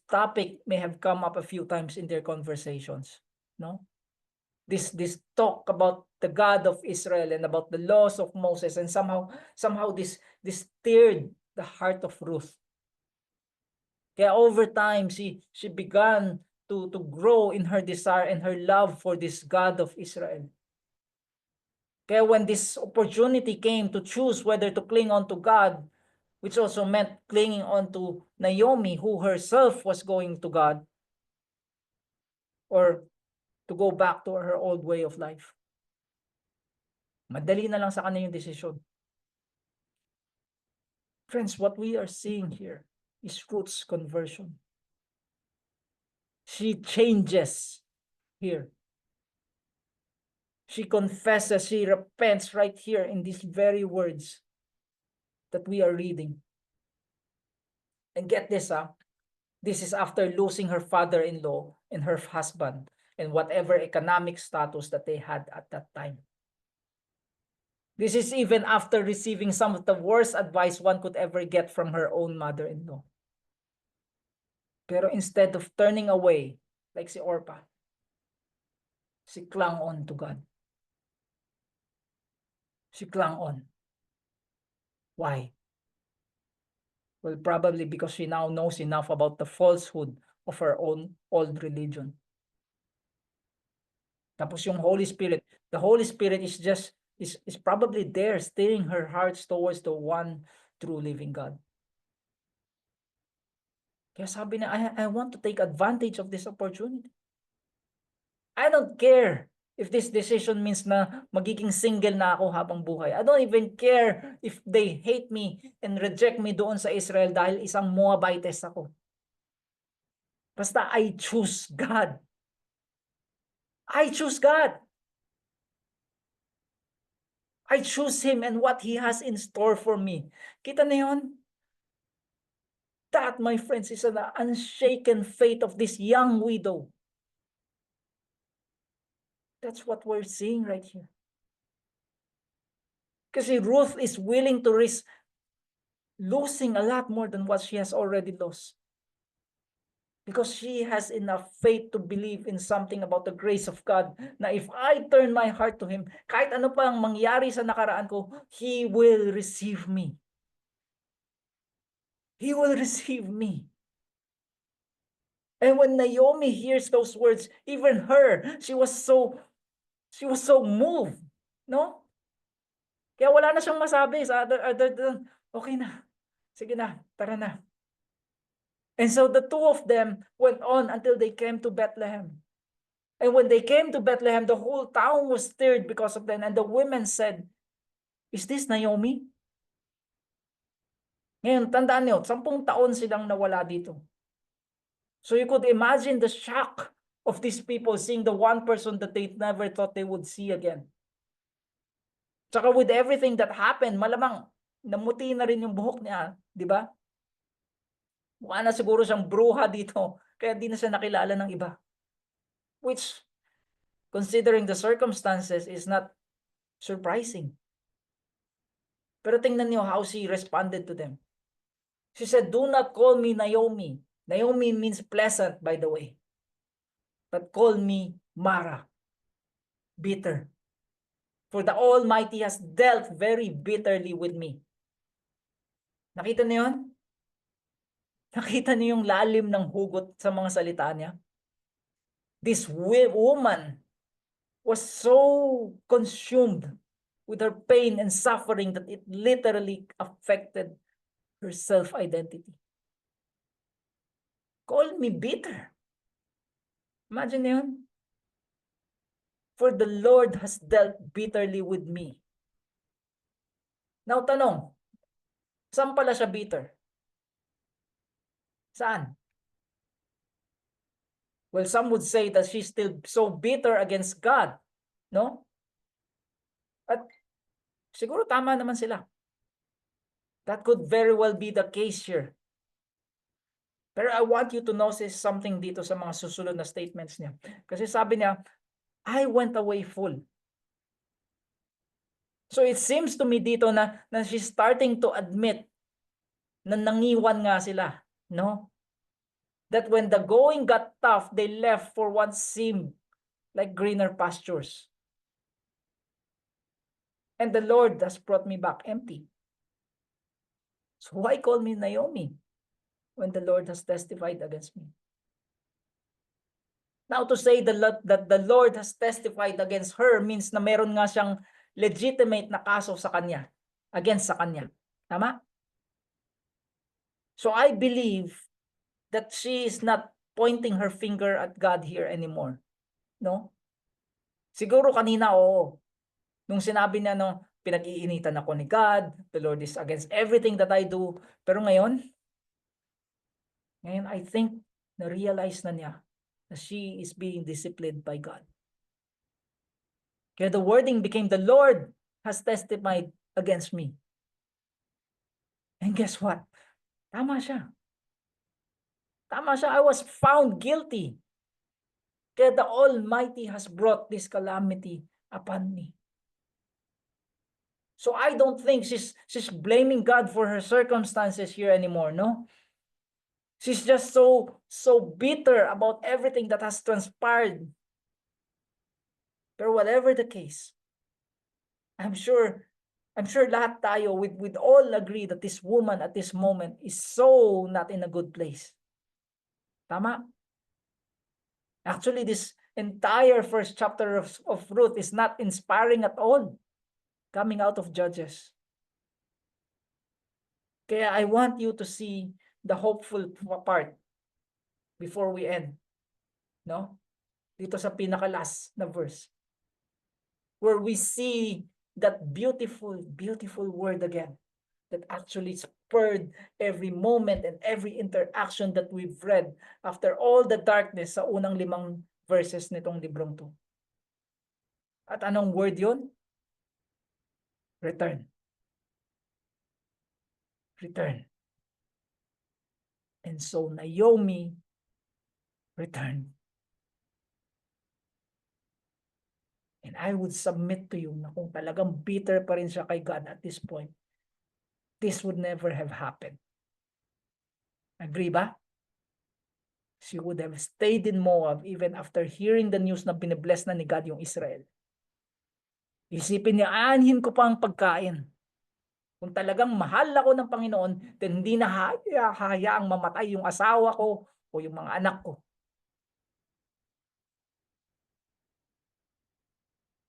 topic may have come up a few times in their conversations. No? this talk about the God of Israel and about the laws of Moses, and somehow this stirred the heart of Ruth. Kaya over time she began to grow in her desire and her love for this God of Israel. Kaya when this opportunity came to choose whether to cling on to God, which also meant clinging on to Naomi, who herself was going to God, or to go back to her old way of life, madali na lang sa kanya yung desisyon. Friends, what we are seeing here is Ruth's conversion. She changes here. She confesses, she repents right here in these very words that we are reading. And get this, this is after losing her father-in-law and her husband and whatever economic status that they had at that time. This is even after receiving some of the worst advice one could ever get from her own mother-in-law. Pero instead of turning away, like si Orpah, she clung on to God. She clung on. Why? Well, probably because she now knows enough about the falsehood of her own old religion. Tapos yung Holy Spirit, the Holy Spirit is probably there steering her hearts towards the one true living God. Kaya sabi niya, I want to take advantage of this opportunity. I don't care if this decision means na magiging single na ako habang buhay. I don't even care if they hate me and reject me doon sa Israel dahil isang Moabites ako. Basta I choose God. I choose God. I choose Him and what He has in store for me. Kita na yun? That, my friends, is an unshaken faith of this young widow. That's what we're seeing right here. Kasi Ruth is willing to risk losing a lot more than what she has already lost. Because she has enough faith to believe in something about the grace of God, na if I turn my heart to Him, kahit ano pa ang mangyari sa nakaraan ko, He will receive me. He will receive me. And when Naomi hears those words, even her, she was so moved, no? Kaya wala na siyang masabi sa other than, okay na, sige na, tara na. And so the two of them went on until they came to Bethlehem. And when they came to Bethlehem, the whole town was stirred because of them. And the women said, is this Naomi? Ngayon, tandaan niyo, 10 taon silang nawala dito. So you could imagine the shock of these people seeing the one person that they never thought they would see again. Tsaka with everything that happened, malamang namuti na rin yung buhok niya, di ba? Mukha na siguro siyang bruha dito, kaya di na siya nakilala ng iba. Which, considering the circumstances, is not surprising. Pero tingnan niyo how she responded to them. She said, do not call me Naomi. Naomi means pleasant, by the way. But call me Mara, bitter. For the Almighty has dealt very bitterly with me. Nakita niyo yun? Nakita niyo yung lalim ng hugot sa mga salita niya? This woman was so consumed with her pain and suffering that it literally affected her self-identity. Call me bitter. Imagine yun. For the Lord has dealt bitterly with me. Now, tanong, saan pala siya bitter? Saan? Well, some would say that she's still so bitter against God, no? At siguro tama naman sila. That could very well be the case here. Pero I want you to notice something dito sa mga susunod na statements niya. Kasi sabi niya, I went away full. So it seems to me dito na she's starting to admit na nangiwan nga sila, no? That when the going got tough, they left for what seemed like greener pastures. And the Lord has brought me back empty. So why call me Naomi when the Lord has testified against me? Now to say that the Lord has testified against her means na meron nga siyang legitimate na kaso sa kanya, against sa kanya. Tama? So I believe that she is not pointing her finger at God here anymore. No? Siguro kanina, oo. Nung sinabi niya, no, pinag-iinitan ako ni God, the Lord is against everything that I do. Pero ngayon I think na-realize na niya na she is being disciplined by God. Kaya the wording became, the Lord has testified against me. And guess what? Tama siya. Tama siya. I was found guilty. Kaya the Almighty has brought this calamity upon me. So I don't think she's blaming God for her circumstances here anymore, no? She's just so bitter about everything that has transpired. But whatever the case, I'm sure lahat tayo with all agree that this woman at this moment is so not in a good place. Tama? Actually, this entire first chapter of Ruth is not inspiring at all, coming out of Judges. Kaya I want you to see the hopeful part before we end. No? Dito sa pinaka-last na verse, where we see that beautiful, beautiful word again that actually spurred every moment and every interaction that we've read after all the darkness sa unang 5 verses nitong librong to. At anong word yun? Return. Return. And so Naomi returned. And I would submit to you na kung talagang bitter pa rin siya kay God at this point, this would never have happened. Agree ba? She would have stayed in Moab even after hearing the news na binibless na ni God yung Israel. Isipin niya, aanhin ko pa ang pagkain. Kung talagang mahal ako ng Panginoon, then hindi na hayaang mamatay yung asawa ko o yung mga anak ko.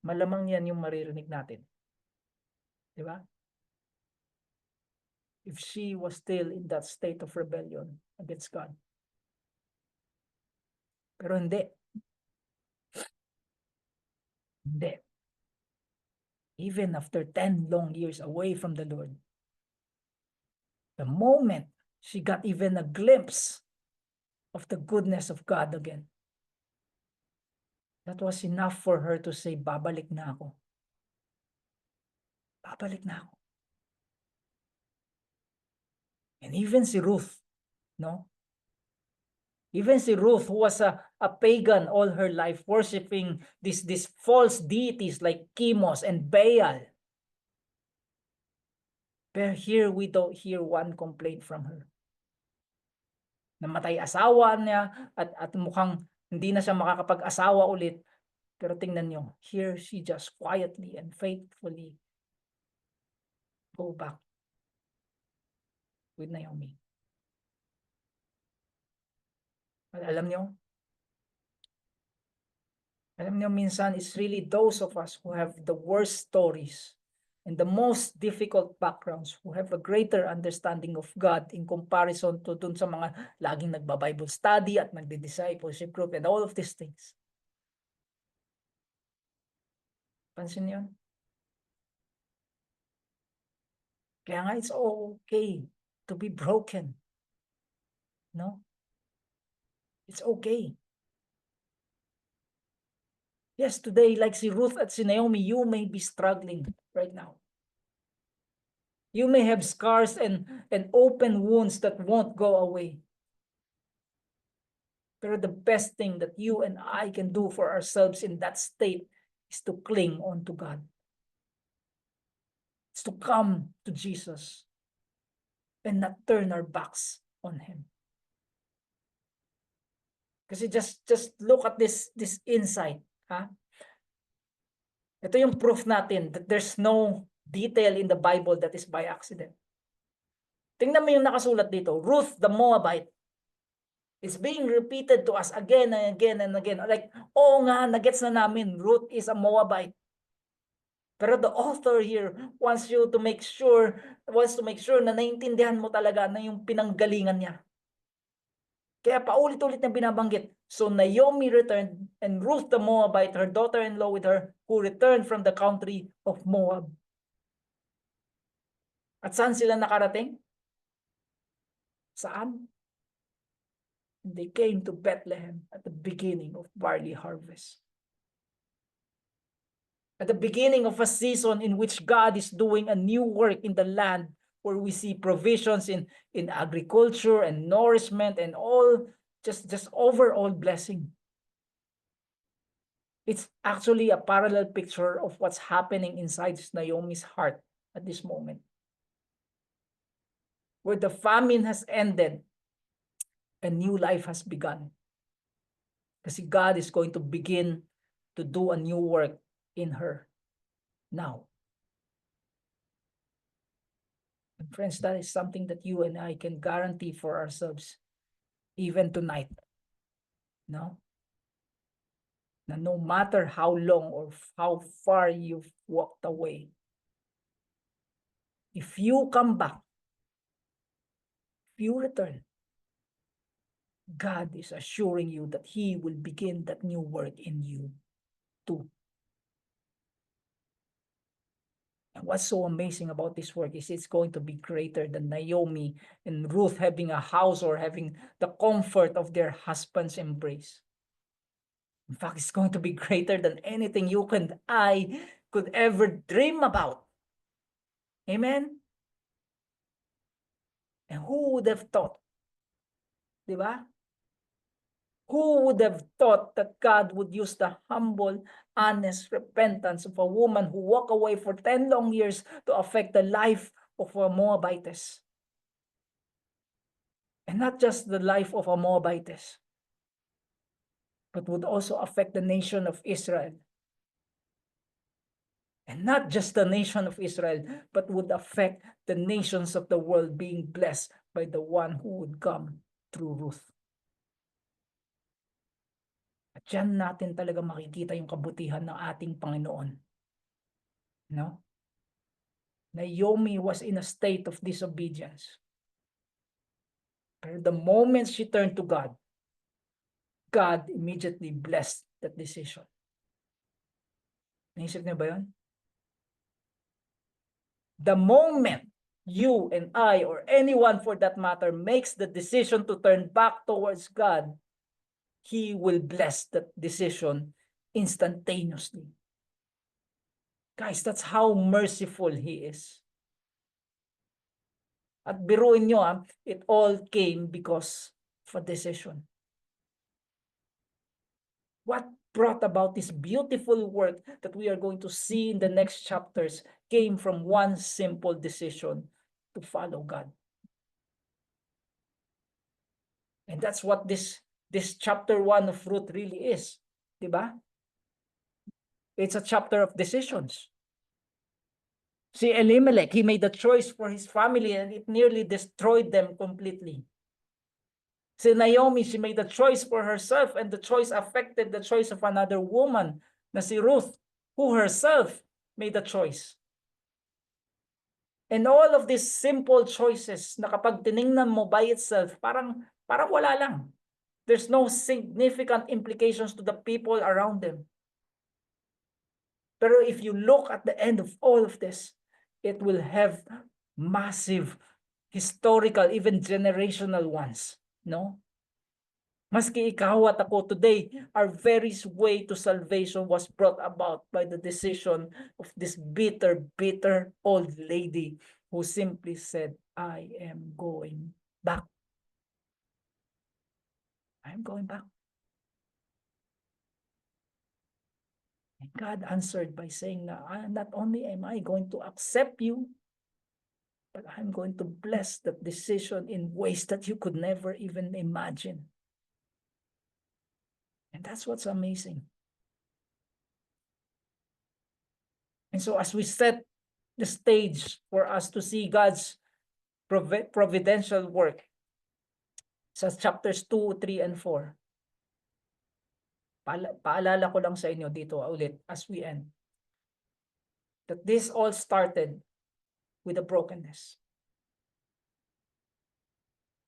Malamang yan yung maririnig natin. Di ba? If she was still in that state of rebellion against God. Pero hindi. Hindi. Even after 10 long years away from the Lord, the moment she got even a glimpse of the goodness of God again, that was enough for her to say, babalik na ako. Babalik na ako. And even si Ruth, no? Even si Ruth, who was a pagan all her life, worshiping these false deities like Chemos and Baal. But here we don't hear one complaint from her. Namatay asawa niya at mukhang hindi na siya makakapag-asawa ulit. Pero tingnan nyo, here she just quietly and faithfully go back with Naomi. At alam nyo, minsan it's really those of us who have the worst stories and the most difficult backgrounds who have a greater understanding of God in comparison to dun sa mga laging nagba-Bible study at nagdi-discipleship group and all of these things. Pansin yun? Kaya nga it's okay to be broken. No? It's okay. Yes, today, like si Ruth at si Naomi, you may be struggling right now. You may have scars and open wounds that won't go away. But the best thing that you and I can do for ourselves in that state is to cling on to God. It's to come to Jesus and not turn our backs on Him. Kasi just look at this insight. Ha? Ito yung proof natin that there's no detail in the Bible that is by accident. Tingnan mo yung nakasulat dito, Ruth the Moabite. It's being repeated to us again and again and again. Like, oo nga, nagets na namin, Ruth is a Moabite. Pero the author here wants to make sure na naiintindihan mo talaga na yung pinanggalingan niya. Kaya paulit-ulit na binabanggit. So Naomi returned, and Ruth the Moabite, her daughter-in-law with her, who returned from the country of Moab. At saan sila nakarating? Saan? They came to Bethlehem at the beginning of barley harvest. At the beginning of a season in which God is doing a new work in the land, where we see provisions in agriculture and nourishment and all, just overall blessing. It's actually a parallel picture of what's happening inside Naomi's heart at this moment. Where the famine has ended, a new life has begun. Kasi God is going to begin to do a new work in her now. And friends, that is something that you and I can guarantee for ourselves even tonight. No? Na no matter how long or how far you've walked away, if you come back, if you return, God is assuring you that He will begin that new work in you too. And what's so amazing about this work is it's going to be greater than Naomi and Ruth having a house or having the comfort of their husband's embrace. In fact, it's going to be greater than anything you and I could ever dream about. Amen? And who would have thought? Diba? Who would have thought that God would use the humble, honest repentance of a woman who walked away for 10 long years to affect the life of a Moabitess? And not just the life of a Moabitess, but would also affect the nation of Israel. And not just the nation of Israel, but would affect the nations of the world being blessed by the one who would come through Ruth. At dyan natin talaga makikita yung kabutihan ng ating Panginoon. No? Naomi was in a state of disobedience. But the moment she turned to God, God immediately blessed that decision. Naisip niyo ba yun? The moment you and I, or anyone for that matter, makes the decision to turn back towards God, He will bless that decision instantaneously. Guys, that's how merciful He is. At biruin nyo, it all came because of a decision. What brought about this beautiful work that we are going to see in the next chapters came from one simple decision to follow God. And that's what this chapter 1 of Ruth really is. Diba? It's a chapter of decisions. See, Elimelech, he made a choice for his family and it nearly destroyed them completely. Si Naomi, she made a choice for herself and the choice affected the choice of another woman, na si Ruth, who herself made a choice. And all of these simple choices na kapag tiningnan mo by itself, parang wala lang. There's no significant implications to the people around them. Pero if you look at the end of all of this, it will have massive historical, even generational ones, no? Maski ikaw at ako today, our very way to salvation was brought about by the decision of this bitter, bitter old lady who simply said, I am going back. I'm going back. And God answered by saying, not only am I going to accept you, but I'm going to bless that decision in ways that you could never even imagine. And that's what's amazing. And so as we set the stage for us to see God's providential work sa chapters 2, 3, and 4, paalala ko lang sa inyo dito ulit as we end, that this all started with a brokenness.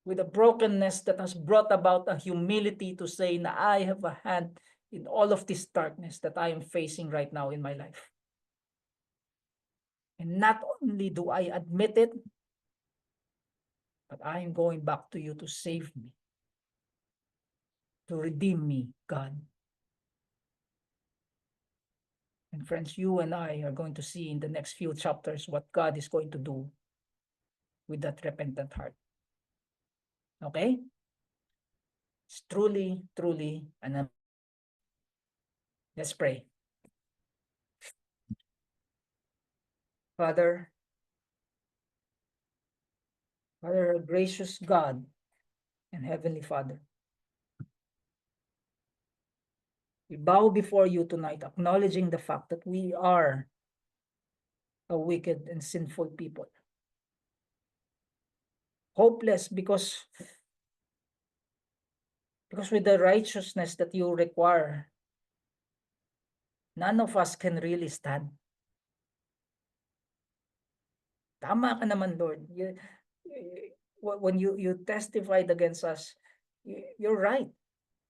With a brokenness that has brought about a humility to say na I have a hand in all of this darkness that I am facing right now in my life. And not only do I admit it, but I am going back to you to save me, to redeem me, God. And friends, you and I are going to see in the next few chapters what God is going to do with that repentant heart. Okay? It's truly, truly an. Let's pray. Father, gracious God and Heavenly Father, we bow before you tonight, acknowledging the fact that we are a wicked and sinful people. Hopeless because with the righteousness that you require, none of us can really stand. Tama ka naman, Lord. When you testified against us, you're right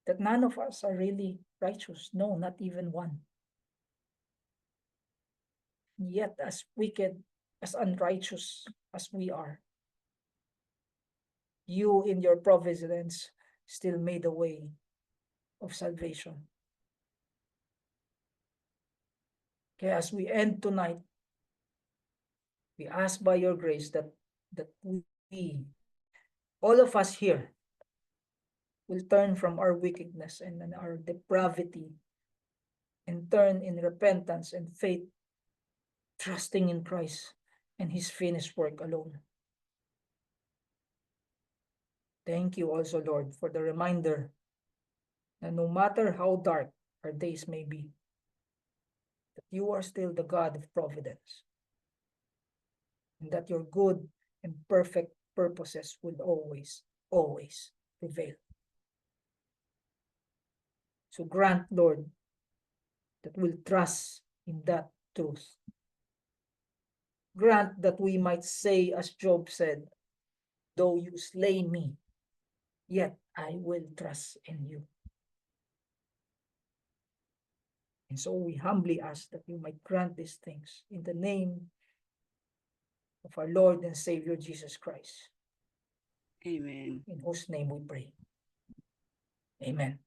that none of us are really righteous. No, not even one. Yet as wicked, as unrighteous as we are, you in your providence still made a way of salvation. Okay, as we end tonight, we ask by your grace that we, all of us here, will turn from our wickedness and our depravity and turn in repentance and faith, trusting in Christ and his finished work alone. Thank you also, Lord, for the reminder that no matter how dark our days may be, that you are still the God of providence, and that your good and perfect purposes will always, always prevail. So grant, Lord, that we'll trust in that truth. Grant that we might say, as Job said, though you slay me, yet I will trust in you. And so we humbly ask that you might grant these things in the name of our Lord and Savior Jesus Christ. Amen. In whose name we pray. Amen.